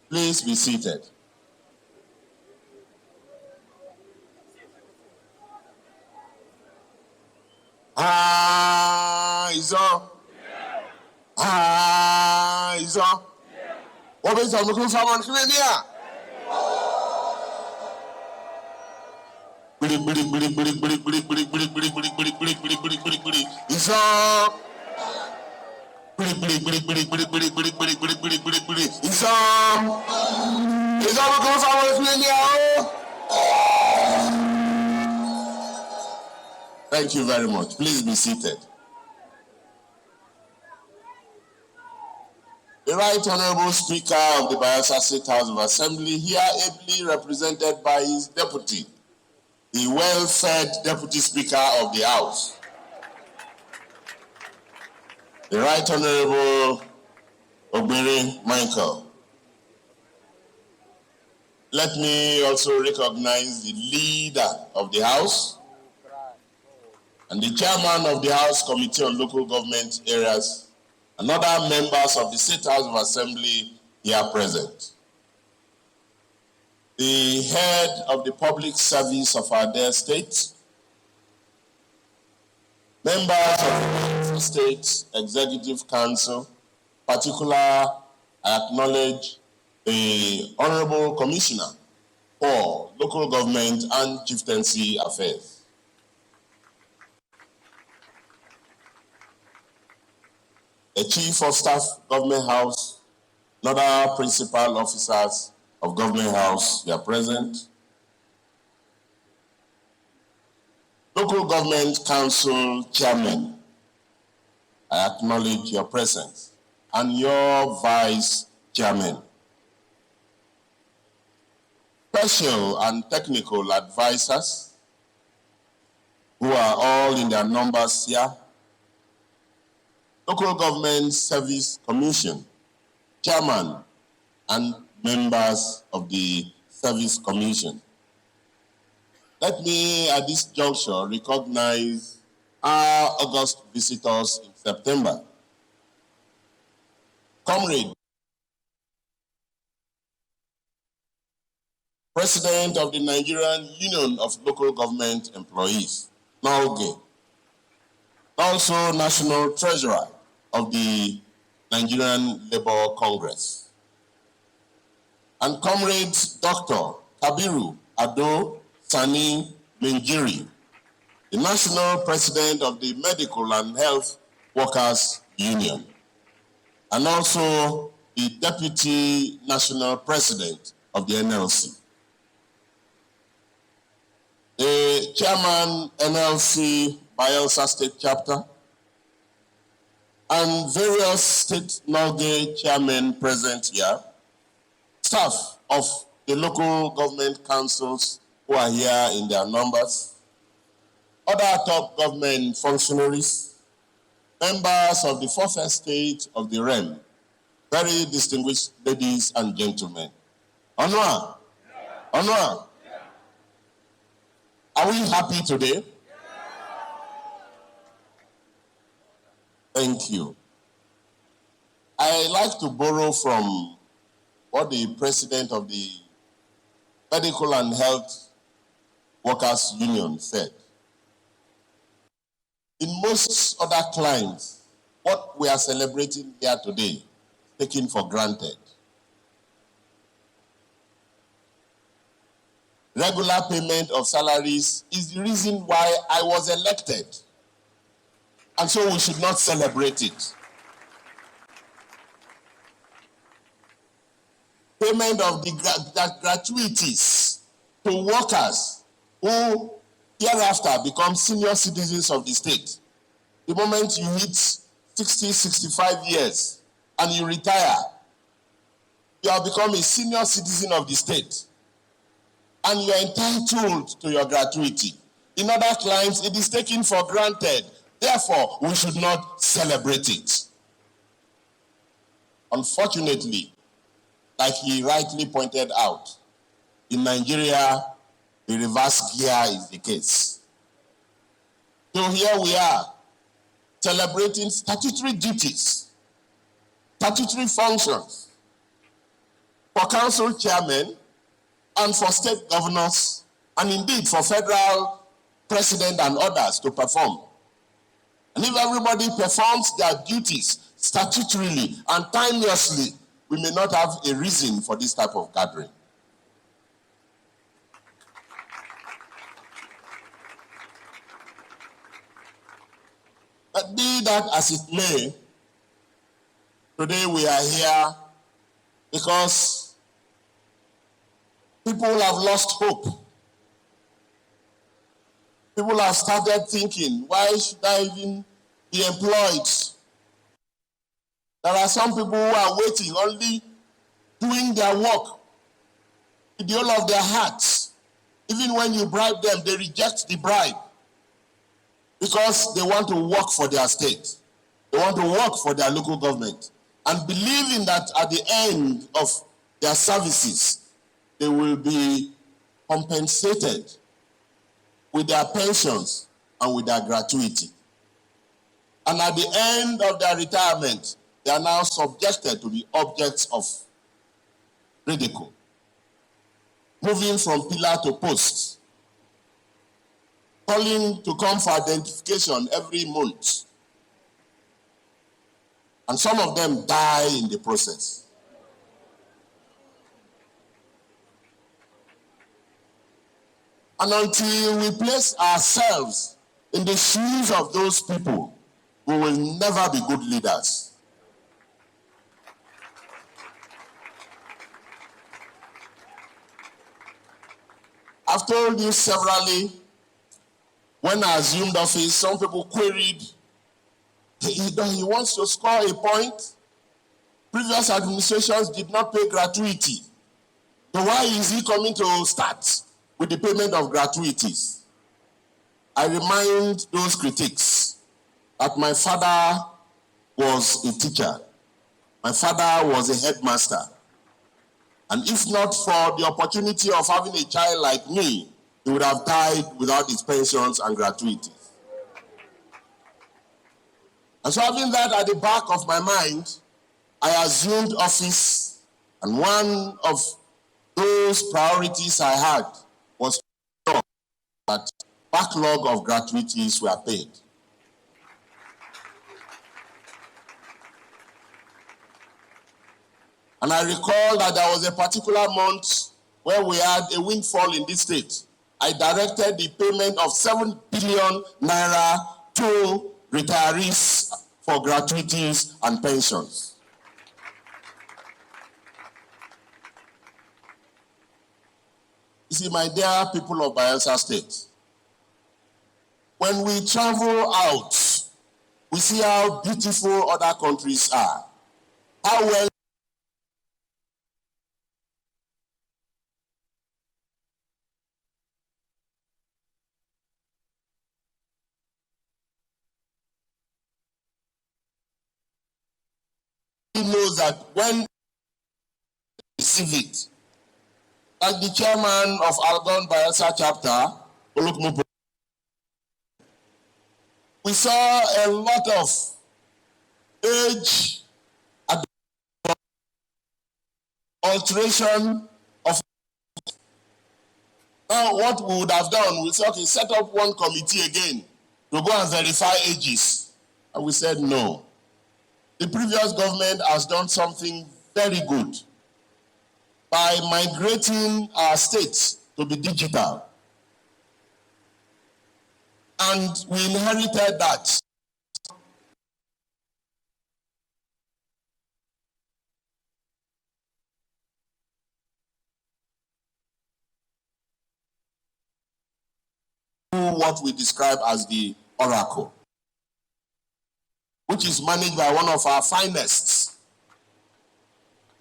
Please be seated. Eyes up. Eyes up. What is the local someone here? Is up. Is up because I was here. Thank you very much. Please be seated. The Right Honorable Speaker of the Bayelsa State House of Assembly, here ably represented by his deputy, the well-fed Deputy Speaker of the House, the Right Honorable Ogbere Michael. Let me also recognize the leader of the House and the chairman of the House Committee on Local Government Areas and other members of the State House of Assembly here present. The head of the public service of our dear state, members of the State Executive Council, particularly I acknowledge the Honorable Commissioner for Local Government and Chieftaincy Affairs. The Chief of Staff, Government House, and other principal officers of Government House, they are present. Local Government Council Chairman, I acknowledge your presence, and your Vice Chairman. Special and technical advisors, who are all in their numbers here. Local Government Service Commission, Chairman and members of the Service Commission. Let me at this juncture recognize our August visitors in September. Comrade, President of the Nigerian Union of Local Government Employees, NALGE, also National Treasurer of the Nigerian Labour Congress. And Comrade Dr. Kabiru Ado Sani Minjiri, the National President of the Medical and Health Workers Union, and also the Deputy National President of the NLC. The Chairman, NLC Bayelsa State Chapter, and various state NALGE chairmen present here, staff of the local government councils who are here in their numbers, other top government functionaries, members of the fourth estate of the realm, very distinguished ladies and gentlemen. Honor, honor. Are we happy today? Thank you. I like to borrow from what the president of the Medical and Health Workers Union said. In most other climes, what we are celebrating here today is taken for granted. Regular payment of salaries is the reason why I was elected. And so we should not celebrate it. Payment of the gratuities to workers who hereafter become senior citizens of the state. The moment you hit 60, 65 years and you retire, you have become a senior citizen of the state and you are entitled to your gratuity. In other climes, it is taken for granted. Therefore, we should not celebrate it. Unfortunately, like he rightly pointed out, in Nigeria, the reverse gear is the case. So here we are, celebrating statutory duties, statutory functions for council chairmen and for state governors, and indeed for federal president and others to perform. And if everybody performs their duties statutorily and timelessly, we may not have a reason for this type of gathering. But be that as it may, today we are here because people have lost hope. People have started thinking, why should I even be employed? There are some people who are waiting, only doing their work with the whole of their hearts. Even when you bribe them, they reject the bribe because they want to work for their state. They want to work for their local government and believing that at the end of their services, they will be compensated with their pensions and with their gratuity. And at the end of their retirement, they are now subjected to be objects of ridicule, moving from pillar to post, calling to come for identification every month. And some of them die in the process. And until we place ourselves in the shoes of those people, we will never be good leaders. I've told you severally, when I assumed office, some people queried, he wants to score a point. Previous administrations did not pay gratuity. So why is he coming to start with the payment of gratuities? I remind those critics that my father was a teacher. My father was a headmaster. And if not for the opportunity of having a child like me, he would have died without his pensions and gratuities. And so having that at the back of my mind, I assumed office, and one of those priorities I had was to ensure that backlog of gratuities were paid. And I recall that there was a particular month where we had a windfall in this state. I directed the payment of 7 billion naira to retirees for gratuities and pensions. You see, my dear people of Bayelsa State, when we travel out, we see how beautiful other countries are, how well he knows that when we receive it, like the chairman of Algon Bayelsa chapter, we saw a lot of age alteration of. Now, what we would have done, we said, okay, set up one committee again to go and verify ages. And we said, no. The previous government has done something very good by migrating our state to be digital. And we inherited that. what we describe as the Oracle, which is managed by one of our finest,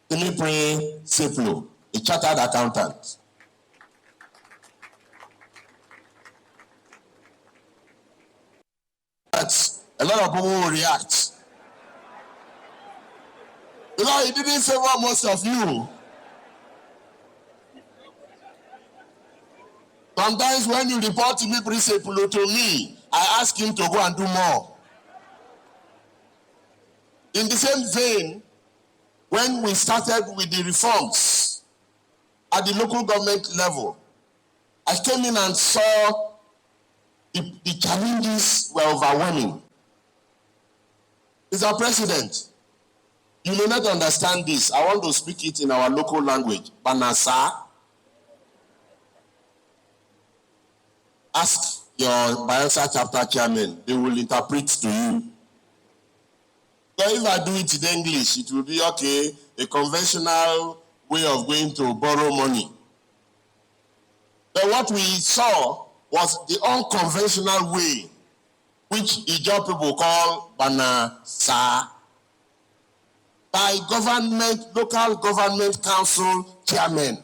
Timipre Seplo, a chartered accountant. But a lot of people will react. Because he didn't favor most of you. Sometimes when you report to me, to me, I ask him to go and do more. In the same vein, when we started with the reforms at the local government level, I came in and saw the challenges were overwhelming. Mr. President, you may not understand this. I want to speak it in our local language. Banasa. Ask your Bayelsa chapter chairman. They will interpret to you. So if I do it in English, it will be okay, a conventional way of going to borrow money. But what we saw was the unconventional way, which Ijaw people call Banasa, by government, local government council chairmen,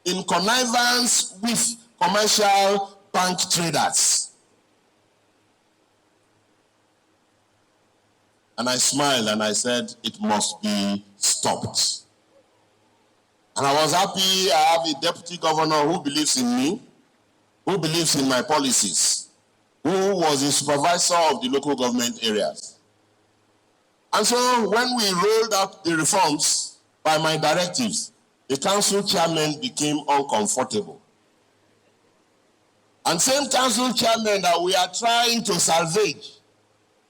in connivance with commercial bank traders. And I smiled and I said, it must be stopped. And I was happy I have a deputy governor who believes in me, who believes in my policies, who was the supervisor of the local government areas. And so when we rolled out the reforms by my directives, the council chairman became uncomfortable. And same council chairman that we are trying to salvage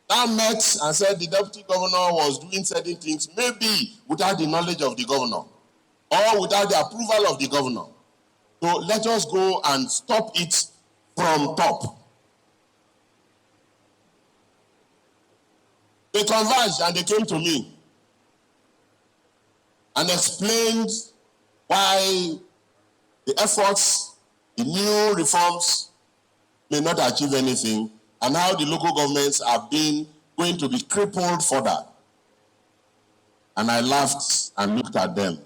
now met and said the deputy governor was doing certain things, maybe without the knowledge of the governor or without the approval of the governor. So let us go and stop it from top. They converged and they came to me and explained why the efforts, the new reforms may not achieve anything, and how the local governments are going to be crippled further. And I laughed and looked at them.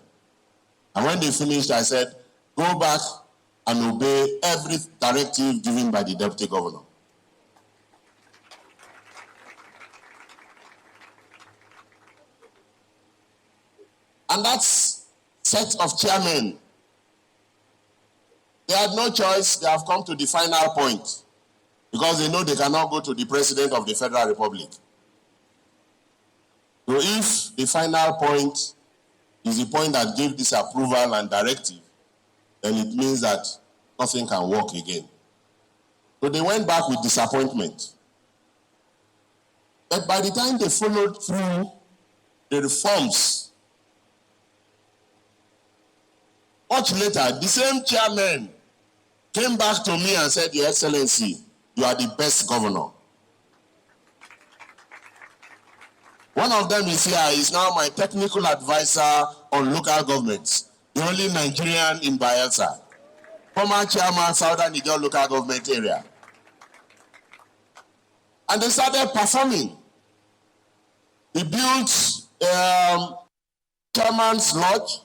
And when they finished, I said, go back and obey every directive given by the deputy governor. And that set of chairmen, they had no choice. They have come to the final point because they know they cannot go to the president of the Federal Republic. So if the final point is the point that gave this approval and directive, then it means that nothing can work again. So they went back with disappointment. But by the time they followed through the reforms, much later, the same chairman came back to me and said, Your Excellency, you are the best governor. One of them is here, is now my technical advisor on local governments, the only Nigerian in Bayelsa, former chairman, Southern Ijaw local government area. And they started performing. They built chairman's lodge,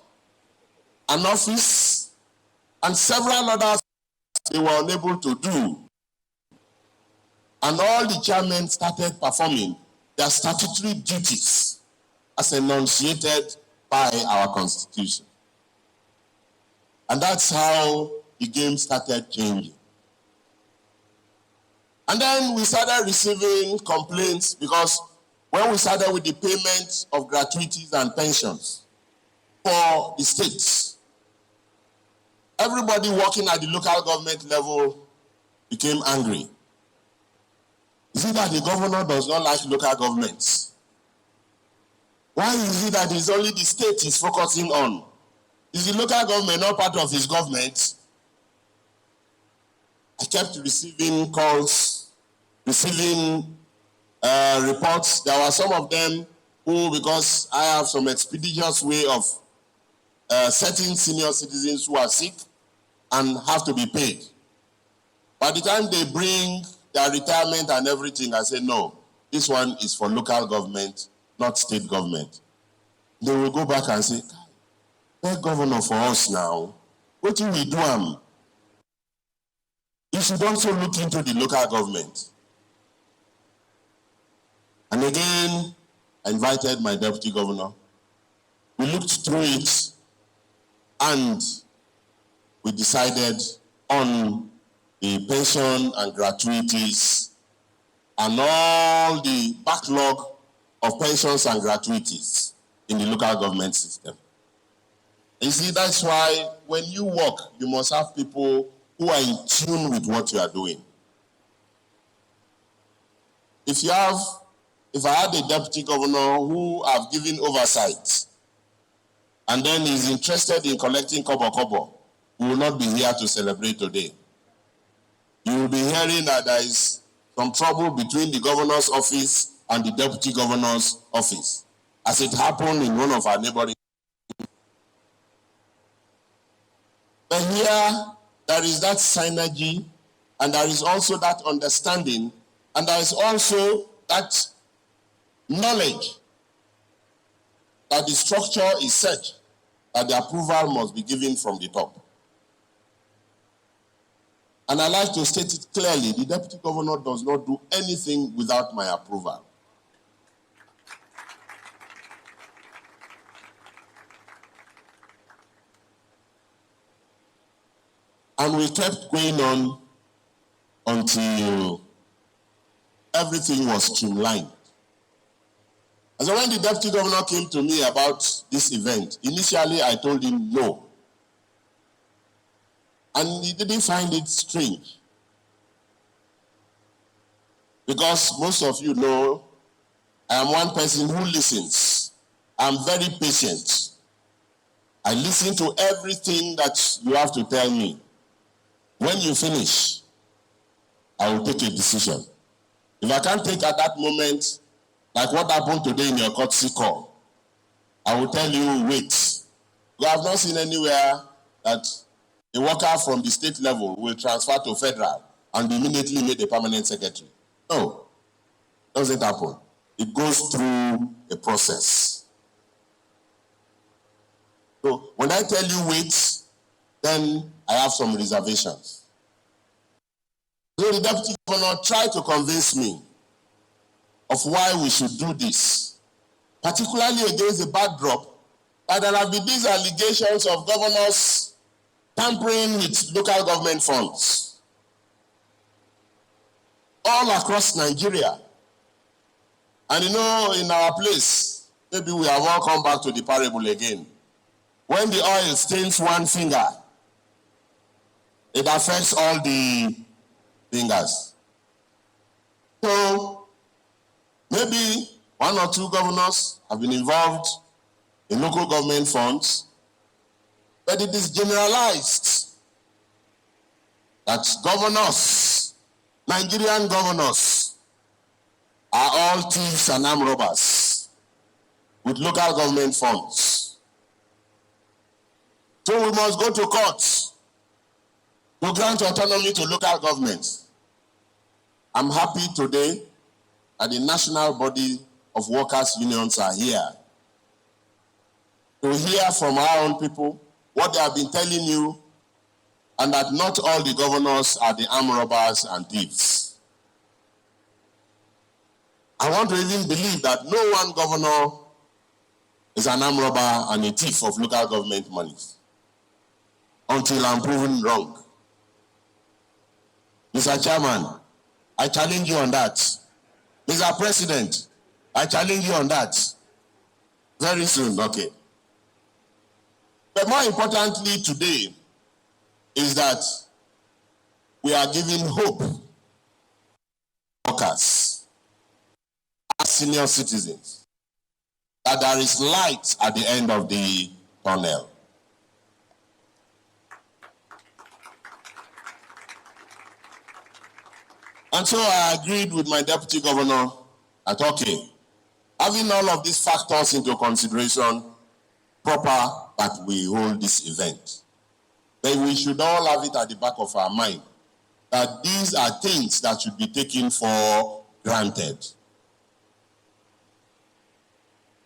an office, and several others they were unable to do. And all the chairmen started performing their statutory duties as enunciated by our Constitution. And that's how the game started changing. And then we started receiving complaints because when we started with the payment of gratuities and pensions for the states, everybody working at the local government level became angry. Is it that the governor does not like local governments? Why is it that it's only the state he's focusing on? Is the local government not part of his government? I kept receiving calls, receiving reports. There were some of them who, because I have some expeditious way of setting senior citizens who are sick and have to be paid. By the time they bring their retirement and everything, I say, no, this one is for local government, not state government. They will go back and say, they're governor for us now. What do we do? You should also look into the local government. And again, I invited my deputy governor. We looked through it and we decided on the pension and gratuities and all the backlog of pensions and gratuities in the local government system. You see, that's why when you work, you must have people who are in tune with what you are doing. If I had a deputy governor who have given oversight and then is interested in collecting kobo, we will not be here to celebrate today. You will be hearing that there is some trouble between the governor's office and the deputy governor's office, as it happened in one of our neighboring. But here, there is that synergy, and there is also that understanding, and there is also that knowledge that the structure is such that the approval must be given from the top. And I like to state it clearly, the deputy governor does not do anything without my approval. And we kept going on until everything was streamlined. And so when the deputy governor came to me about this event, initially I told him no. And he didn't find it strange. Because most of you know, I am one person who listens. I'm very patient. I listen to everything that you have to tell me. When you finish, I will take a decision. If I can't take at that moment, like what happened today in your courtesy call, I will tell you, wait. You have not seen anywhere that a worker from the state level will transfer to federal and immediately made a permanent secretary. No, it doesn't happen. It goes through a process. So when I tell you wait, then I have some reservations. So the deputy governor tried to convince me of why we should do this, particularly against the backdrop that there have been these allegations of governors tampering with local government funds all across Nigeria. And you know, in our place, maybe we have all come back to the parable again. When the oil stains one finger, it affects all the fingers. So maybe one or two governors have been involved in local government funds, but it is generalized that governors, Nigerian governors, are all thieves and armed robbers with local government funds. So we must go to court to grant autonomy to local governments. I'm happy today that the national body of workers' unions are here to hear from our own people what they have been telling you, and that not all the governors are the armed robbers and thieves. I want to even believe that no one governor is an armed robber and a thief of local government monies until I'm proven wrong. Mr. Chairman, I challenge you on that. Mr. President, I challenge you on that. Very soon, okay. But more importantly today is that we are giving hope to workers, as senior citizens, that there is light at the end of the tunnel. And so I agreed with my deputy governor that, okay, having all of these factors into consideration, proper that we hold this event. But we should all have it at the back of our mind that these are things that should be taken for granted.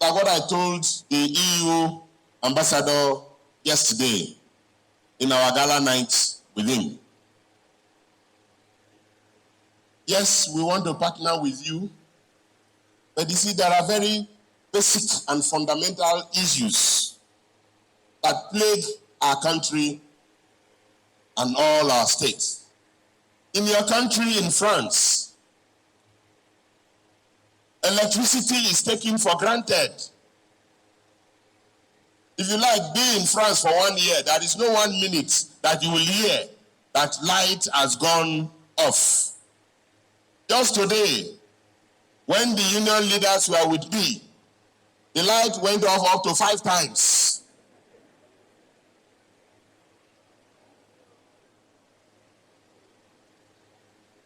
Like what I told the EU ambassador yesterday in our gala night with him. Yes, we want to partner with you, but you see, there are very basic and fundamental issues that plague our country and all our states. In your country, in France, electricity is taken for granted. If you like, be in France for 1 year, there is no 1 minute that you will hear that light has gone off. Just today, when the union leaders were with me, the light went off up to 5 times.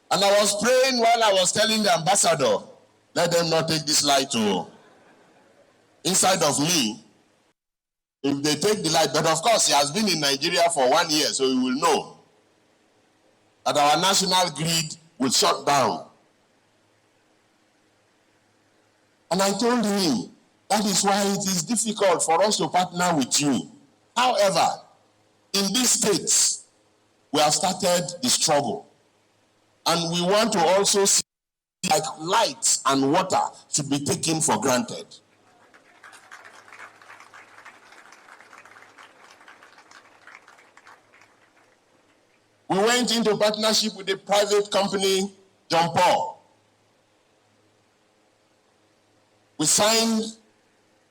And I was praying while I was telling the ambassador, let them not take this light to inside of me. If they take the light, but of course he has been in Nigeria for 1 year, so he will know that our national grid will shut down. And I told him, that is why it is difficult for us to partner with you. However, in these states, we have started the struggle. And we want to also see like light and water should be taken for granted. We went into partnership with a private company, John Paul. We signed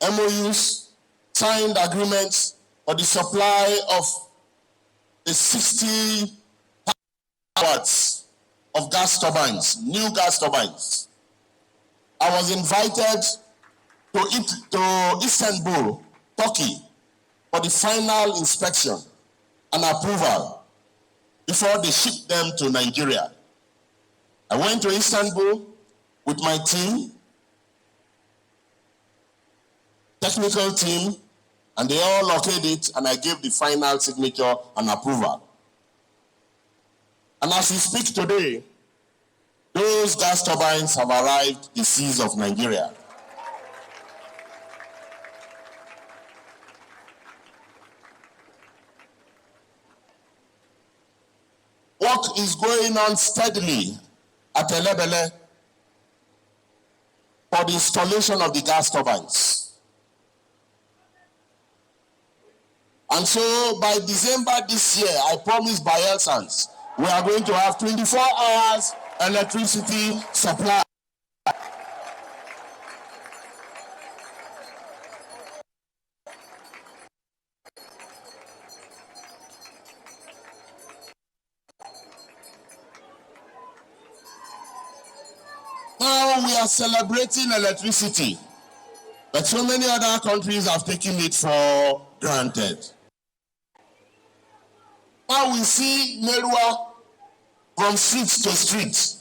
MOUs, signed agreements for the supply of the 60 watts of gas turbines, new gas turbines. I was invited to Istanbul, Turkey, for the final inspection and approval before they ship them to Nigeria. I went to Istanbul with my team, technical team, and they all okayed it, and I gave the final signature and approval. And as we speak today, those gas turbines have arrived in the seas of Nigeria. Work is going on steadily at Elebele for the installation of the gas turbines. And so by December this year, I promised Bayelsans, we are going to have 24 hours electricity supply. Now we are celebrating electricity, but so many other countries have taken it for granted. Now we see Merua from street to street.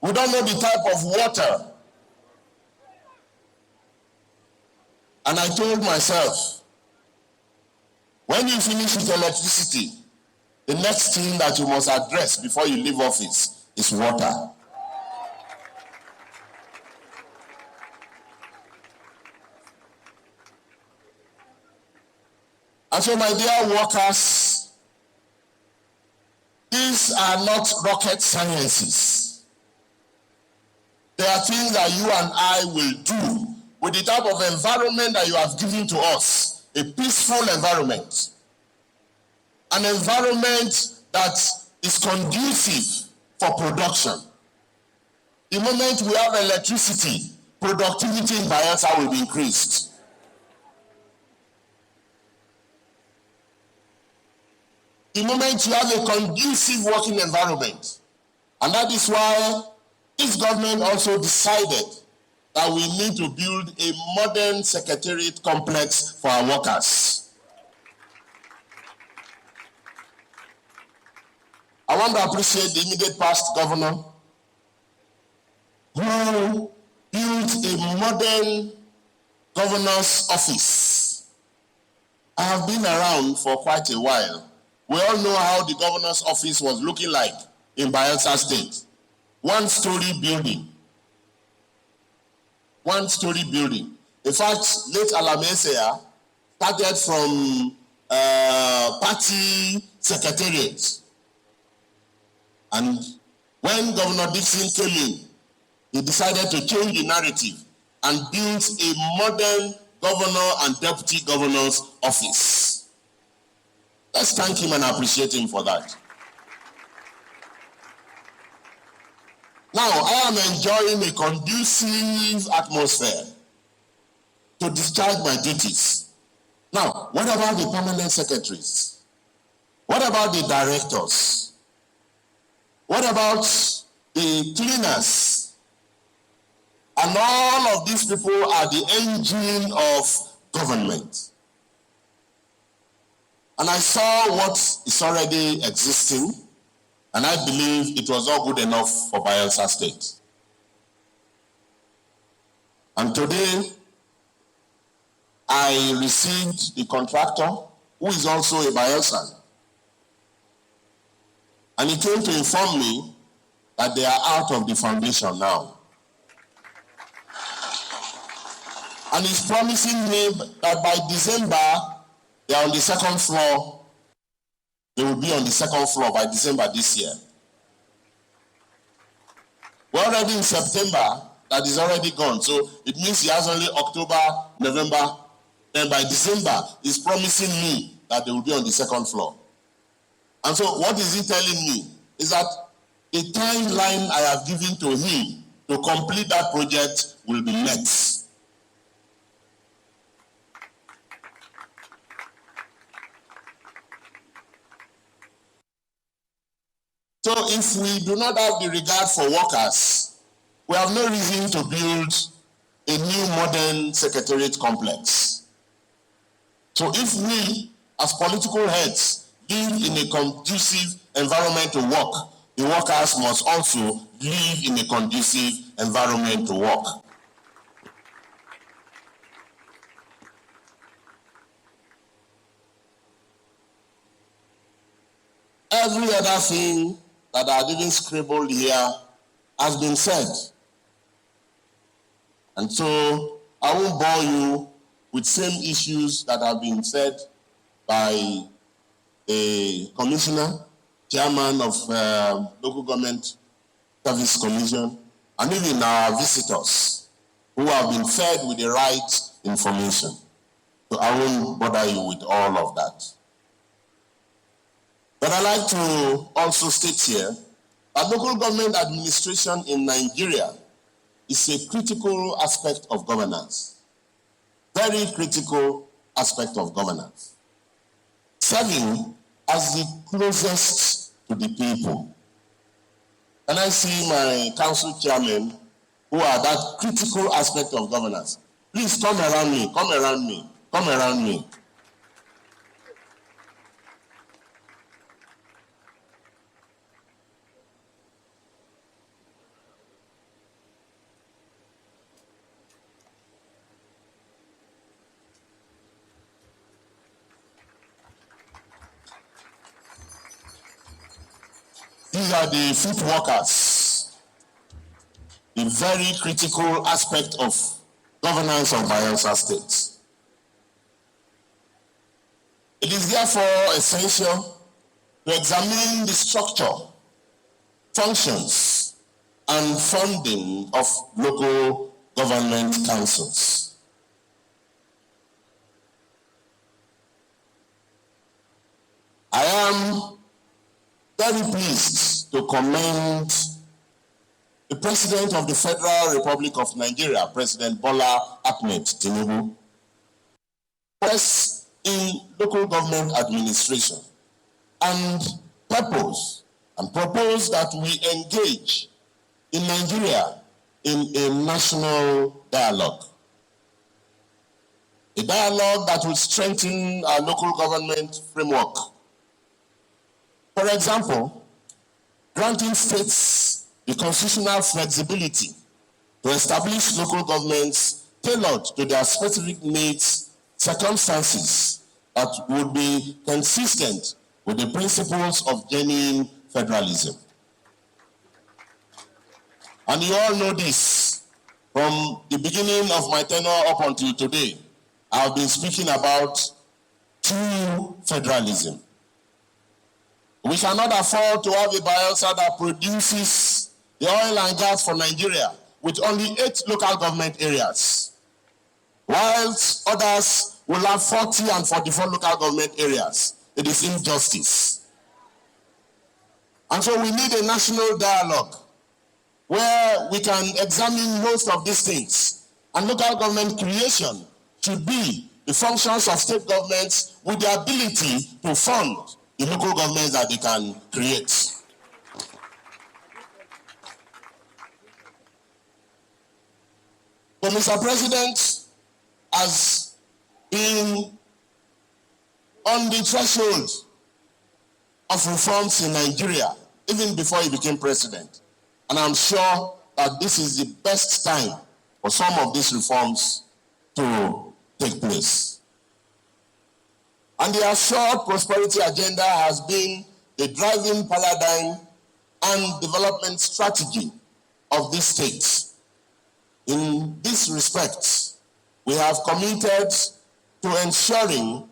We don't know the type of water. And I told myself, when you finish with electricity, the next thing that you must address before you leave office is water. And so, my dear workers, these are not rocket sciences. They are things that you and I will do with the type of environment that you have given to us, a peaceful environment, an environment that is conducive for production. The moment we have electricity, productivity in Bayelsa will be increased. The moment you have a conducive working environment. And that is why this government also decided that we need to build a modern secretariat complex for our workers. I want to appreciate the immediate past governor who built a modern governor's office. I have been around for quite a while. We all know how the governor's office was looking like in Bayelsa State. One-story building. One-story building. In fact, late Alamesea started from party secretariat. And when Governor Dixon came in, he decided to change the narrative and built a modern governor and deputy governor's office. Let's thank him and appreciate him for that. Now, I am enjoying a conducive atmosphere to discharge my duties. Now, what about the permanent secretaries? What about the directors? What about the cleaners? And all of these people are the engine of government. And I saw what is already existing, and I believe it was all good enough for Bayelsa State. And today, I received the contractor, who is also a Bayelsan. And he came to inform me that they are out of the foundation now. And he's promising me that by December, they are on the second floor. They will be on the second floor by December this year. We're already in September, that is already gone. So it means he has only October, November, and by December, he's promising me that they will be on the second floor. And so what is he telling me? Is that the timeline I have given to him to complete that project will be met. So if we do not have the regard for workers, we have no reason to build a new modern secretariat complex. So if we, as political heads, live in a conducive environment to work, the workers must also live in a conducive environment to work. Every other thing that I didn't scribble here has been said. And so I won't bore you with same issues that have been said by a commissioner, chairman of Local Government Service Commission, and even our visitors who have been fed with the right information. So I won't bother you with all of that. But I'd like to also state here that local government administration in Nigeria is a critical aspect of governance. Very critical aspect of governance. Serving as the closest to the people. And I see my council chairmen who are that critical aspect of governance. Please come around me, come around me, come around me. These are the foot workers, the very critical aspect of governance of Bayelsa State. It is therefore essential to examine the structure, functions, and funding of local government councils. I am very pleased to commend the President of the Federal Republic of Nigeria, President Bola Ahmed Tinubu, press in local government administration and propose that we engage in Nigeria in a national dialogue. A dialogue that will strengthen our local government framework. For example, granting states the constitutional flexibility to establish local governments tailored to their specific needs, circumstances that would be consistent with the principles of genuine federalism. And you all know this. From the beginning of my tenure up until today, I've been speaking about true federalism. We cannot afford to have a Bayelsa that produces the oil and gas for Nigeria with only 8 local government areas, whilst others will have 40 and 44 local government areas. It is injustice. And so we need a national dialogue where we can examine most of these things. And local government creation should be the functions of state governments with the ability to fund the local governments that they can create. So Mr. President has been on the threshold of reforms in Nigeria, even before he became president. And I'm sure that this is the best time for some of these reforms to take place. And the assured prosperity agenda has been the driving paradigm and development strategy of this state. In this respect, we have committed to ensuring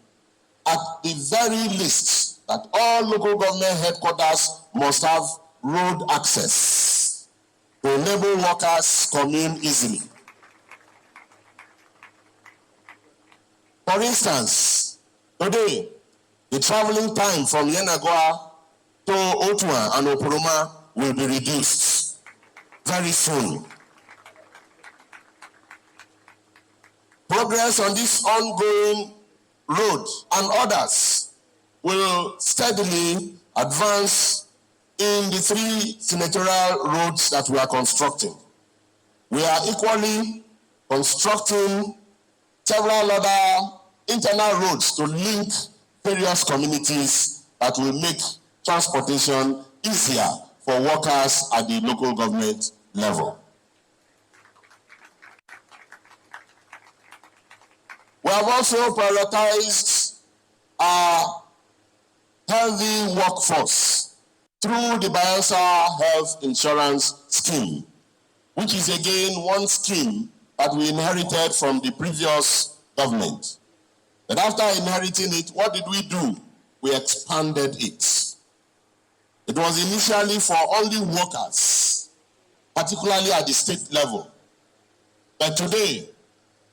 at the very least that all local government headquarters must have road access to enable workers commune easily. For instance, today, the traveling time from Yenagoa to Otua and Oporoma will be reduced very soon. Progress on this ongoing road and others will steadily advance in the 3 senatorial roads that we are constructing. We are equally constructing several other internal roads to link various communities that will make transportation easier for workers at the local government level. We have also prioritized our healthy workforce through the Bayelsa Health Insurance Scheme, which is again one scheme that we inherited from the previous government. But after inheriting it, what did we do? We expanded it. It was initially for only workers, particularly at the state level. But today,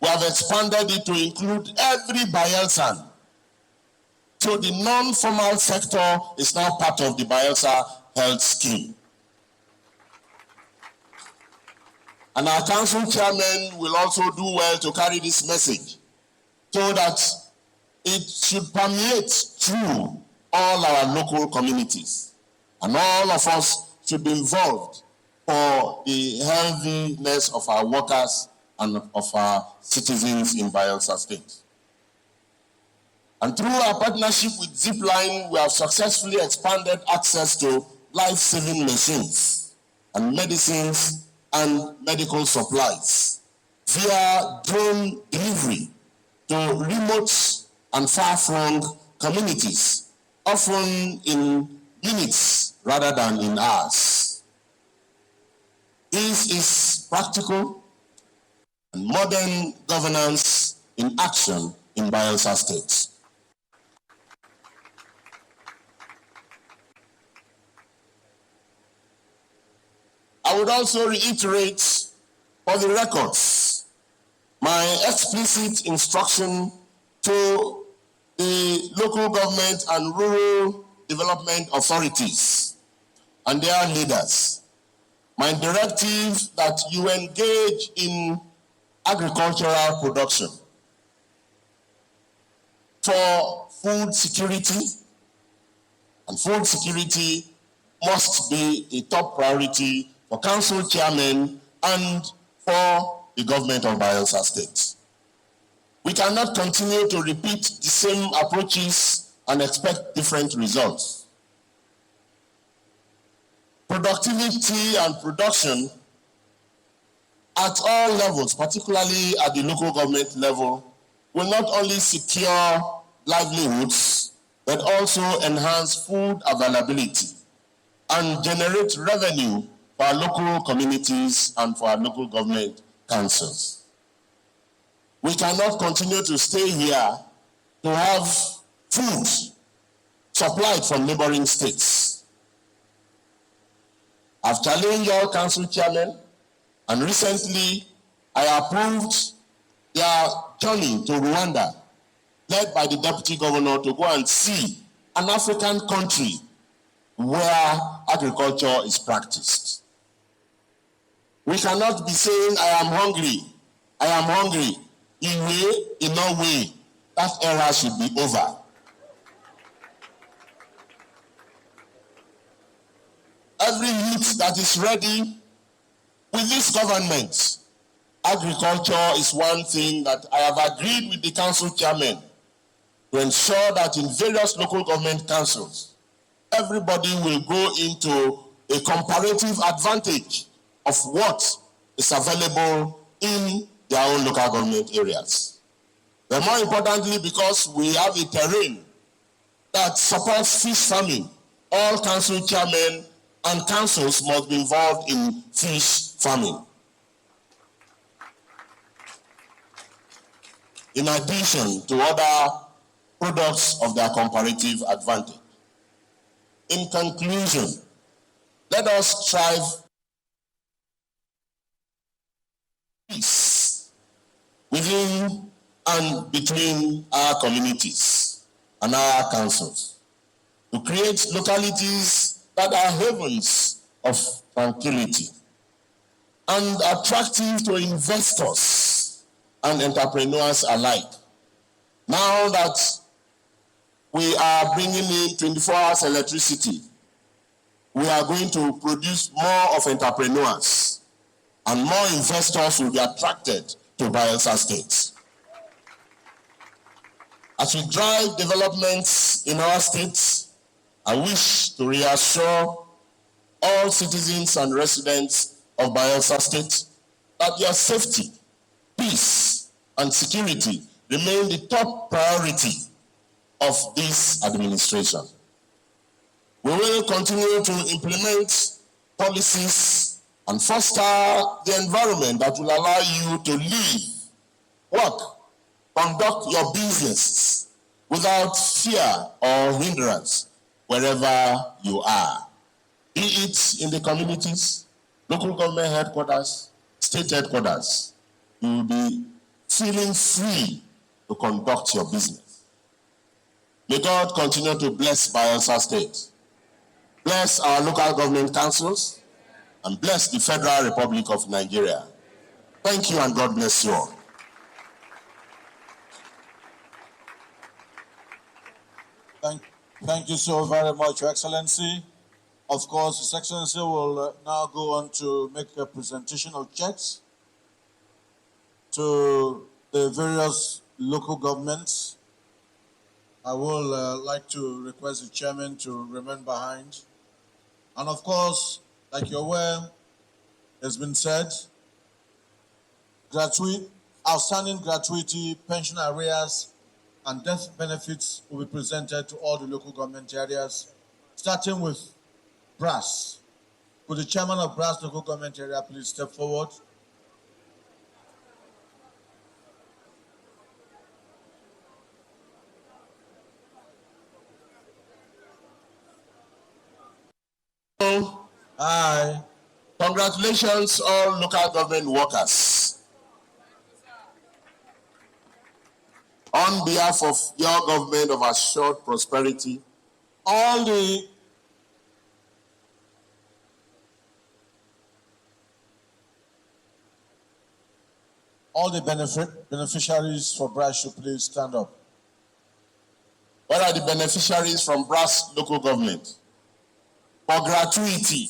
we have expanded it to include every Bayelsan. So the non-formal sector is now part of the Bayelsa Health Scheme. And our council chairman will also do well to carry this message so that it should permeate through all our local communities. And all of us should be involved for the healthiness of our workers and of our citizens in Bayelsa State. And through our partnership with Zipline, we have successfully expanded access to life-saving machines and medicines and medical supplies via drone delivery to remote and far-flung communities, often in minutes rather than in hours. This is practical and modern governance in action in Bayelsa State. I would also reiterate for the records my explicit instruction to the local government and rural development authorities and their leaders. My directive that you engage in agricultural production for food security, and food security must be a top priority for council chairmen and for the government of Bayelsa State. We cannot continue to repeat the same approaches and expect different results. Productivity and production at all levels, particularly at the local government level, will not only secure livelihoods, but also enhance food availability and generate revenue for our local communities and for our local government councils. We cannot continue to stay here to have food supplied from neighboring states. I've challenged all council chairmen, and recently I approved their journey to Rwanda, led by the deputy governor, to go and see an African country where agriculture is practiced. We cannot be saying, I am hungry, I am hungry. In no way, that era should be over. Every youth that is ready with this government, agriculture is one thing that I have agreed with the council chairman to ensure that in various local government councils, everybody will go into a comparative advantage of what is available in their own local government areas. But more importantly, because we have a terrain that supports fish farming, all council chairmen and councils must be involved in fish farming. In addition to other products of their comparative advantage. In conclusion, let us strive peace within and between our communities and our councils to create localities that are havens of tranquility and attractive to investors and entrepreneurs alike. Now that we are bringing in 24 hours electricity, we are going to produce more of entrepreneurs and more investors will be attracted to Bayelsa State. As we drive developments in our states, I wish to reassure all citizens and residents of Bayelsa State that your safety, peace, and security remain the top priority of this administration. We will continue to implement policies and foster the environment that will allow you to live, work, conduct your business without fear or hindrance wherever you are. Be it in the communities, local government headquarters, state headquarters, you will be feeling free to conduct your business. May God continue to bless Bayelsa State, bless our local government councils, and bless the Federal Republic of Nigeria. Thank you and God bless you all. Thank you so very much, Your Excellency. Of course, His Excellency will now go on to make a presentation of checks to the various local governments. I will like to request the chairman to remain behind. And of course, like you're aware, it's been said, outstanding gratuity, pension arrears, and death benefits will be presented to all the local government areas, starting with Brass. Could the chairman of Brass local government area please step forward? Hi. Congratulations, all local government workers. On behalf of your government of assured prosperity, All the beneficiaries for Brass should please stand up. what are the beneficiaries from Brass local government? For gratuity.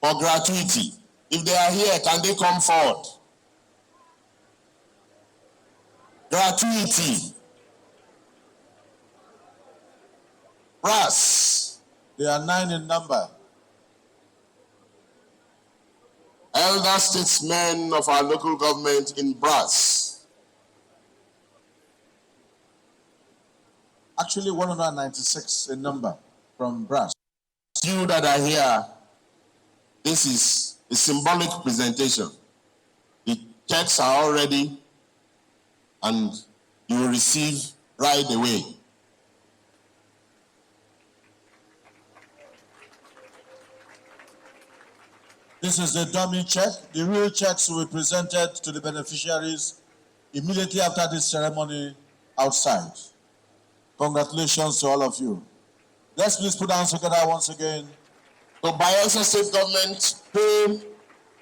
For gratuity. If they are here, can they come forward? Gratuity. Brass. They are 9 in number. Elder statesmen of our local government in Brass. Actually, 196 in number from Brass. You that are here, this is a symbolic presentation. The checks are all ready and you will receive right away. This is the dummy check. The real checks will be presented to the beneficiaries immediately after this ceremony outside. Congratulations to all of you. Let's please put hands together once again. So Bayelsa State Government pay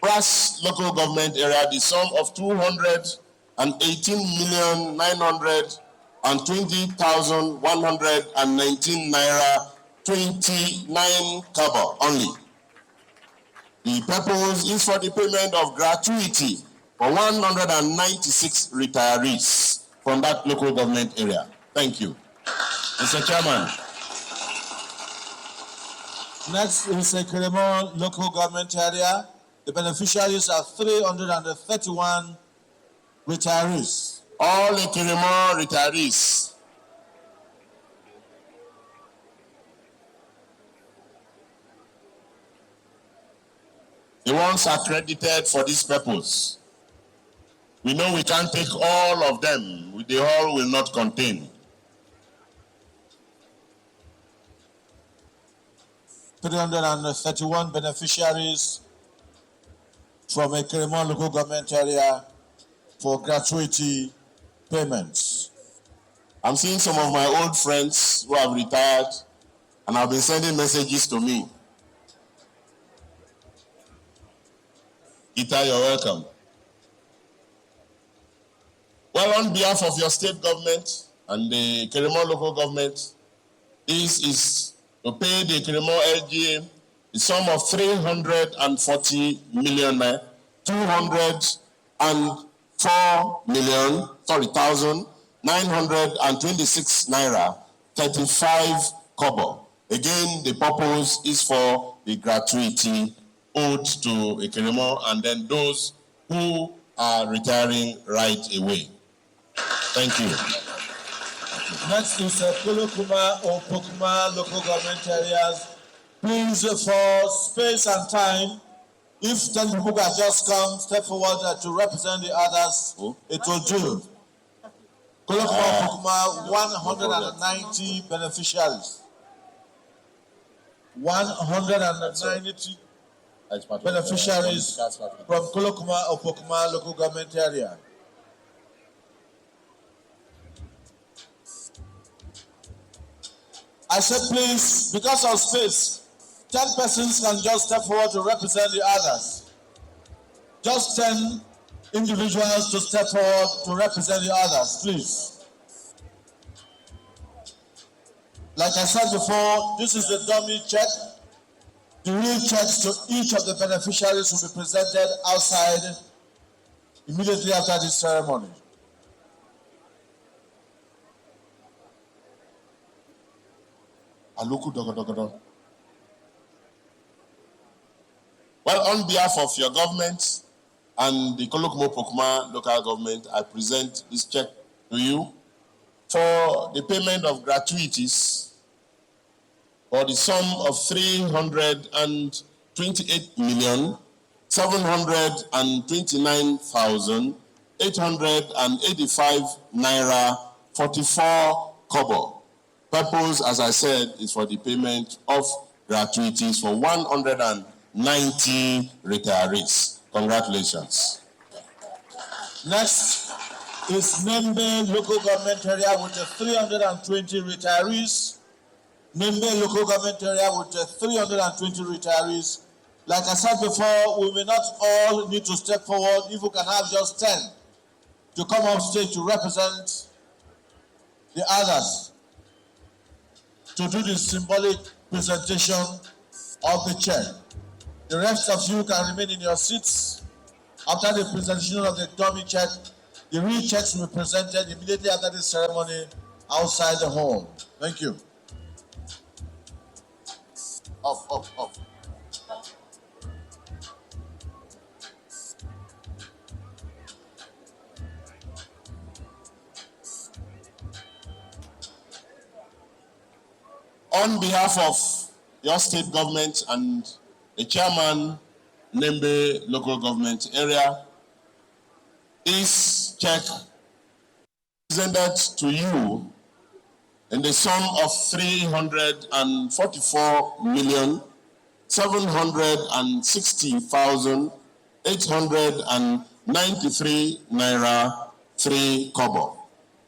Brass Local Government Area the sum of 218,920,119 naira 29 kobo only. The purpose is for the payment of gratuity for 196 retirees from that local government area. Thank you. Mr. Chairman. Next is a Keremo local government area. The beneficiaries are 331 retirees. All the Keremo retirees. The ones accredited for this purpose. We know we can't take all of them. The hall will not contain. 331 beneficiaries from a Keremo local government area for gratuity payments. I'm seeing some of my old friends who have retired and have been sending messages to me. Ita, you're welcome. Well, on behalf of your state government and the Keremo local government, this is to pay the Keremo LGA the sum of 340 million, 1,926 naira, 35 kobo. Again, the purpose is for the gratuity owed to a Keremo and then those who are retiring right away. Thank you. Next is Kolokuma or Pokuma local government areas. Please, for space and time, if 10 people can just come, step forward to represent the others, it will do. Kolokuma or Pokuma, 190 beneficiaries. 190 beneficiaries from Kolokuma or Pokuma local government area. I said, please, because of space, 10 persons can just step forward to represent the others. Just 10 individuals to step forward to represent the others, please. Like I said before, this is the dummy check. The real checks to each of the beneficiaries will be presented outside immediately after this ceremony. Well, on behalf of your government and the Kolokmo Pokuma local government, I present this check to you for the payment of gratuities for the sum of 328,729,885 naira 44 kobo. Purpose, as I said, is for the payment of gratuities for 190 retirees. Congratulations. Next is Nembe local government area with the 320 retirees. Nembe local government area with the 320 retirees. Like I said before, we may not all need to step forward. If we can have just 10 to come on stage to represent the others, to do the symbolic presentation of the check. The rest of you can remain in your seats. After the presentation of the dummy check, the real checks will be presented immediately after this ceremony outside the hall. Thank you. Off. On behalf of your state government and the chairman Nembe local government area. This check presented to you in the sum of 344,760,893 naira 3 kobo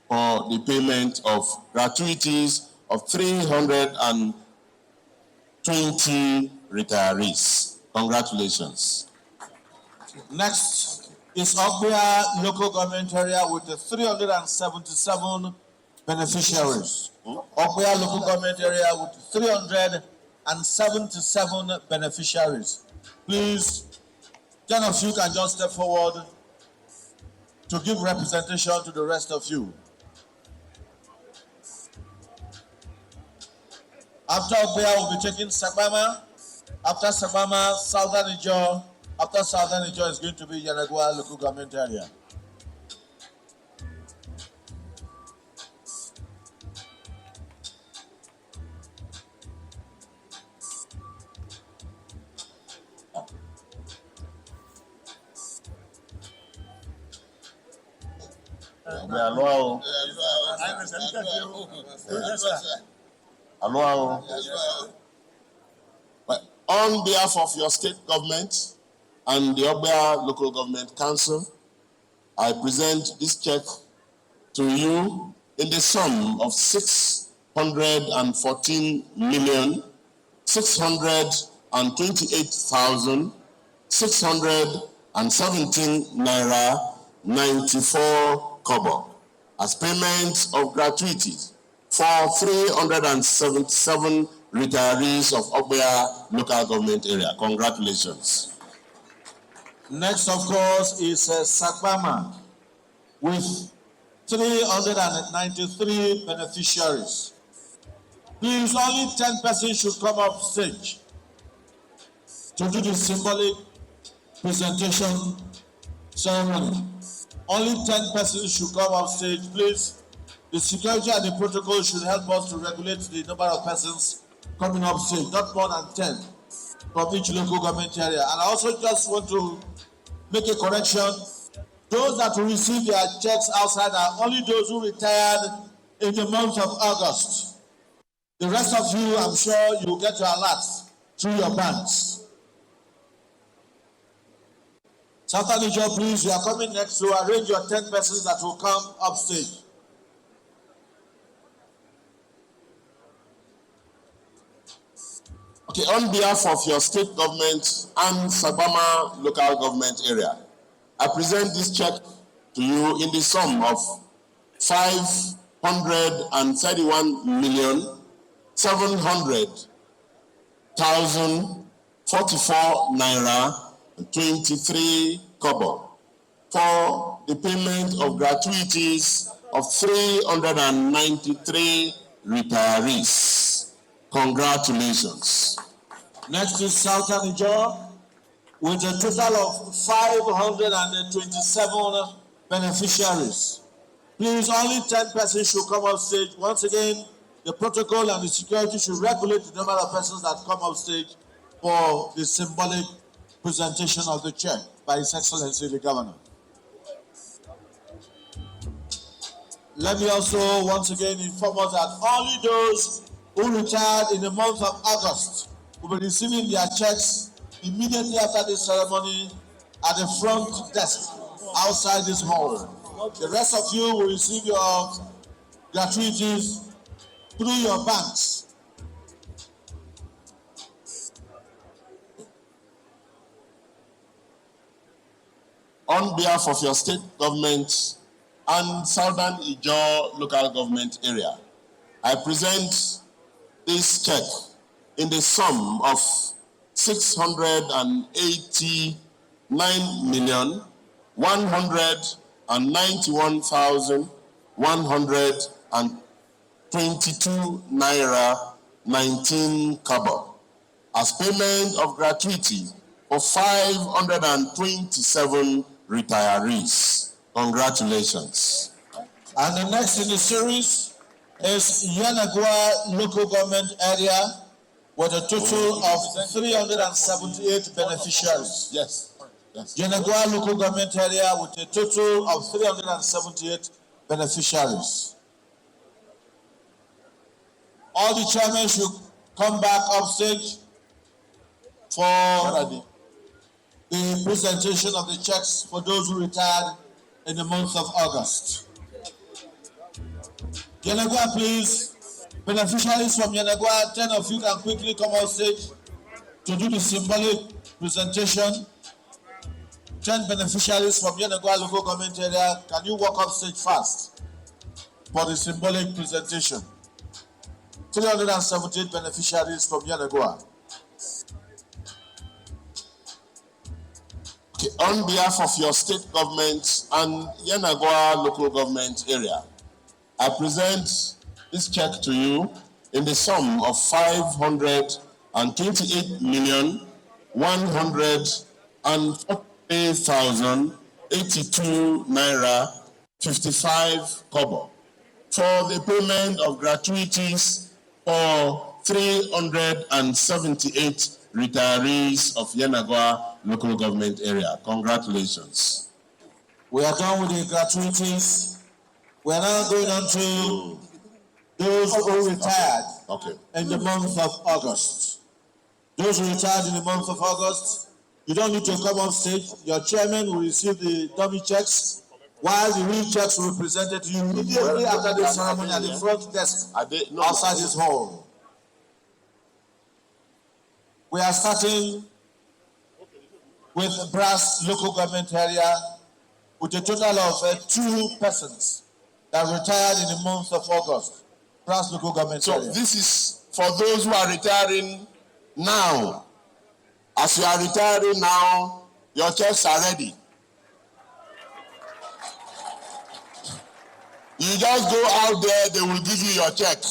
for the payment of gratuities of 320 retirees. Congratulations. Next is Ogbia local government area with 377 beneficiaries. Ogbia local government area with 377 beneficiaries. Please, 10 of you can just step forward to give representation to the rest of you. After Ogbia, we'll be taking Sagbama. After Sagbama, Southern Ijo. After Southern Ijo is going to be Yanagua local government area. On behalf of your state government and the Ogbia Local Government Council, I present this check to you in the sum of 614,628,617 naira 94 kobo as payment of gratuities for 377 retirees of Ogbia local government area. Congratulations. Next, of course, is Sagbama with 393 beneficiaries. Please, only 10 persons should come up stage to do the symbolic presentation ceremony. Only 10 persons should come up stage. Please, the security and the protocol should help us to regulate the number of persons coming up stage, not more than 10 from each local government area. And I also just want to make a correction. Those that will receive their checks outside are only those who retired in the month of August. The rest of you, I'm sure you will get your alerts through your banks. Southern Ijo, please, you are coming next to arrange your 10 persons that will come up stage. Okay, on behalf of your state government and Sagbama local government area, I present this check to you in the sum of 531,700,044 naira 23 kobo for the payment of gratuities of 393 retirees. Congratulations. Next is Southern Ijo with a total of 527 beneficiaries. Please, only 10 persons should come up stage. Once again, the protocol and the security should regulate the number of persons that come up stage for the symbolic presentation of the check by His Excellency the Governor. Let me also once again inform us that only those who retired in the month of August will be receiving their checks immediately after this ceremony at the front desk outside this hall. The rest of you will receive your gratuities through your banks. On behalf of your state government and Southern Ijo local government area, I present this check in the sum of 689,191,122 naira 19 kobo as payment of gratuity for 527 retirees. Congratulations. And the next in the series is Yanagua local government area with a total of 378 beneficiaries. Yes. Yes. Yenagoa local government area with a total of 378 beneficiaries. All the chairmen should come back up stage for the presentation of the checks for those who retired in the month of August. Yenagoa, please. Beneficiaries from Yenagoa, 10 of you can quickly come on stage to do the symbolic presentation. 10 beneficiaries from Yenagoa local government area, can you walk up stage fast for the symbolic presentation? 378 beneficiaries from Yenagoa. Okay, on behalf of your state government and Yenagoa local government area, I present this check to you in the sum of 528,140,082 naira 55 kobo for the payment of gratuities for 378 retirees of Yenagoa local government area. Congratulations. We are done with the gratuities. We are now going on to those who retired in the month of August. Those who retired in the month of August, you don't need to come on stage. Your chairman will receive the dummy checks while the real checks will be presented to you immediately after the ceremony at the front desk outside this hall. We are starting with the Brass local government area with a total of 2 persons that retired in the month of August. Brass local government area. So this is for those who are retiring now. As you are retiring now, your checks are ready. You just go out there, they will give you your check.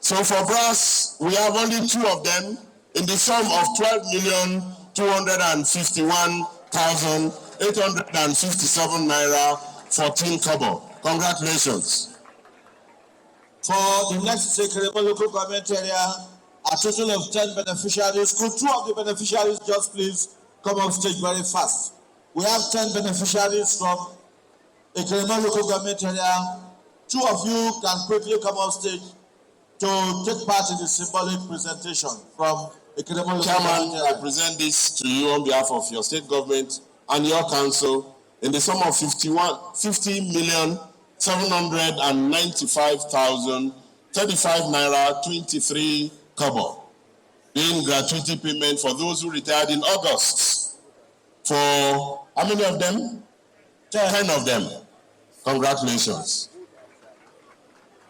So for Brass, we have only 2 of them in the sum of 12,251,857 naira 14 kobo. Congratulations. For the next Sekerema local government area, a total of 10 beneficiaries. Could 2 of the beneficiaries just please come off stage very fast? We have 10 beneficiaries from Sekerema local government area. 2 of you can quickly come off stage to take part in the symbolic presentation from Sekerema local government area. Chairman, I present this to you on behalf of your state government and your council in the sum of 50,795,035 naira 23 kobo, being gratuity payment for those who retired in August. For how many of them? 10 of them. Congratulations.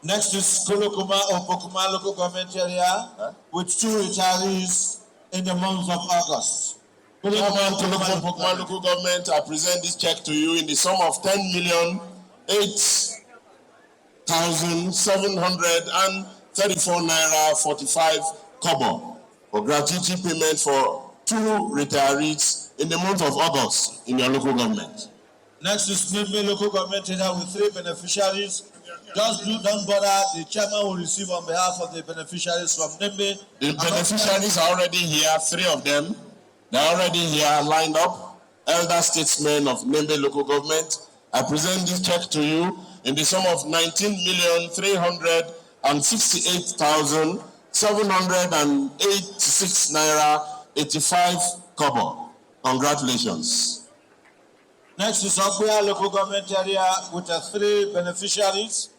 Next is Kolokuma or Pokuma local government area with 2 retirees in the month of August. Pokuma local government, I present this check to you in the sum of 10,008,734 naira 45 kobo for gratuity payment for 2 retirees in the month of August in your local government. Next is Nimbe local government area with 3 beneficiaries. Just don't bother, the chairman will receive on behalf of the beneficiaries from Nimbe. The beneficiaries are already here, 3 of them. They're already here lined up. Elder statesmen of Nimbe local government. I present this check to you in the sum of 19,368,786 naira 85 kobo. Congratulations. Next is Okuya local government area with 3 beneficiaries.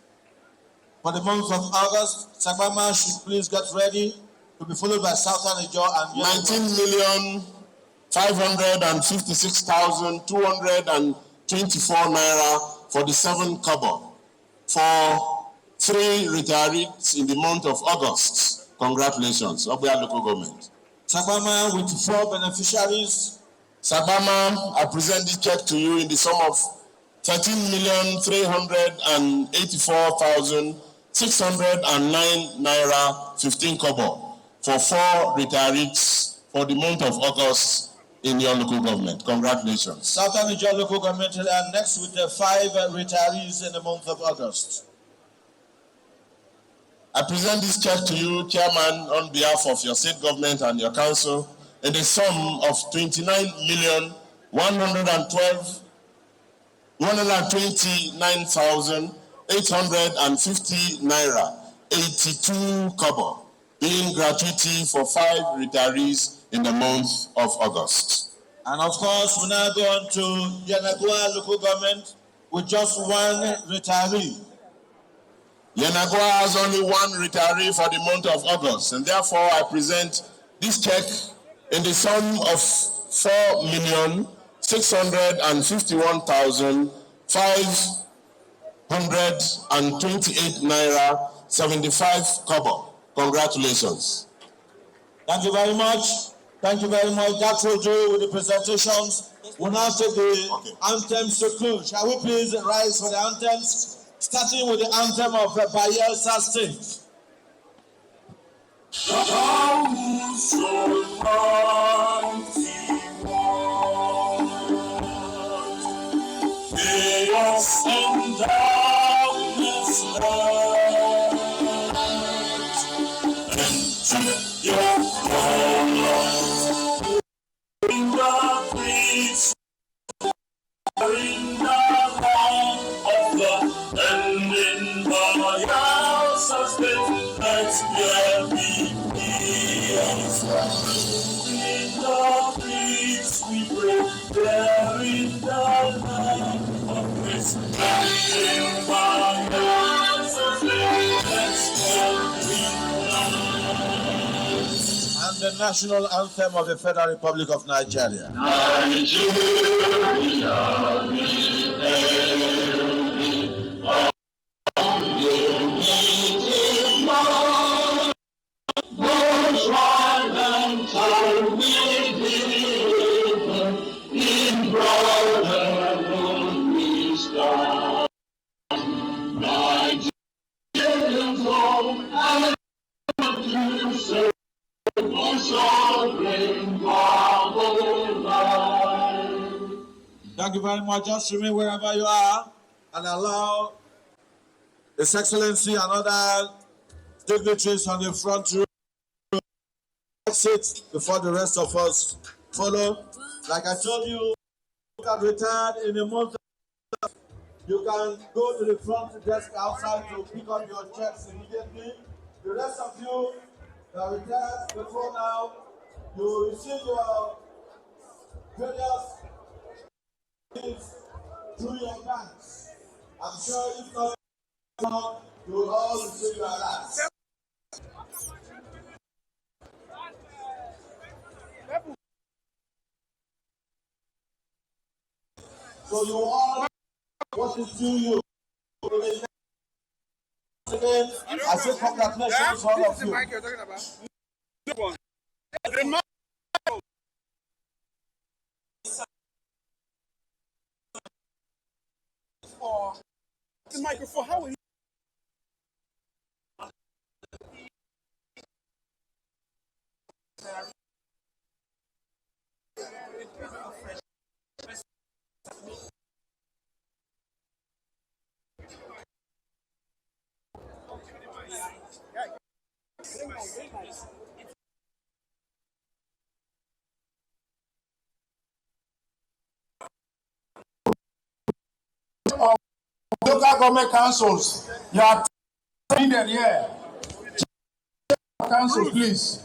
For the month of August, Sagbama should please get ready to be followed by Southern Ijo and 19,556,224 naira for the 7 kobo for 3 retirees in the month of August. Congratulations, Okuya local government. Sagbama with 4 beneficiaries. Sagbama, I present this check to you in the sum of 13,384,609 naira 15 kobo for 4 retirees for the month of August in your local government. Congratulations. Southern Ijo local government area next with the 5 retirees in the month of August. I present this check to you, Chairman, on behalf of your state government and your council, in the sum of 129,850 naira, 82 kobo, being gratuity for 5 retirees in the month of August. And of course, we now go on to Yanagua local government with just one retiree. Yanagua has only one retiree for the month of August, and therefore I present this check in the sum of 4,651,528 naira 75 kobo. Congratulations. Thank you very much. Thank you very much. That will do with the presentations. We'll now take the anthems to close. Shall we please rise for the anthems? Starting with the anthem of Bayelsa State. Chaos and darkness light, enter your colors, in the breeze, in the land of the ending Bayelsa State, let there be peace. In the breeze we pray, there in the land of this ending Bayelsa State, let there be peace. And the national anthem of the Federal Republic of Nigeria. Thank you very much. Just remain wherever you are and allow His Excellency and other dignitaries on the front row exit before the rest of us follow. Like I told you, you can retire in a month. You can go to the front desk outside to pick up your checks immediately. The rest of you that retired before now, you will receive your various things through your banks. I'm sure if not, you will all receive your alerts. So you all what is due you. Again, I say congratulations all of you. The microphone, how are you? Local government councils, you are needed here. Council, please.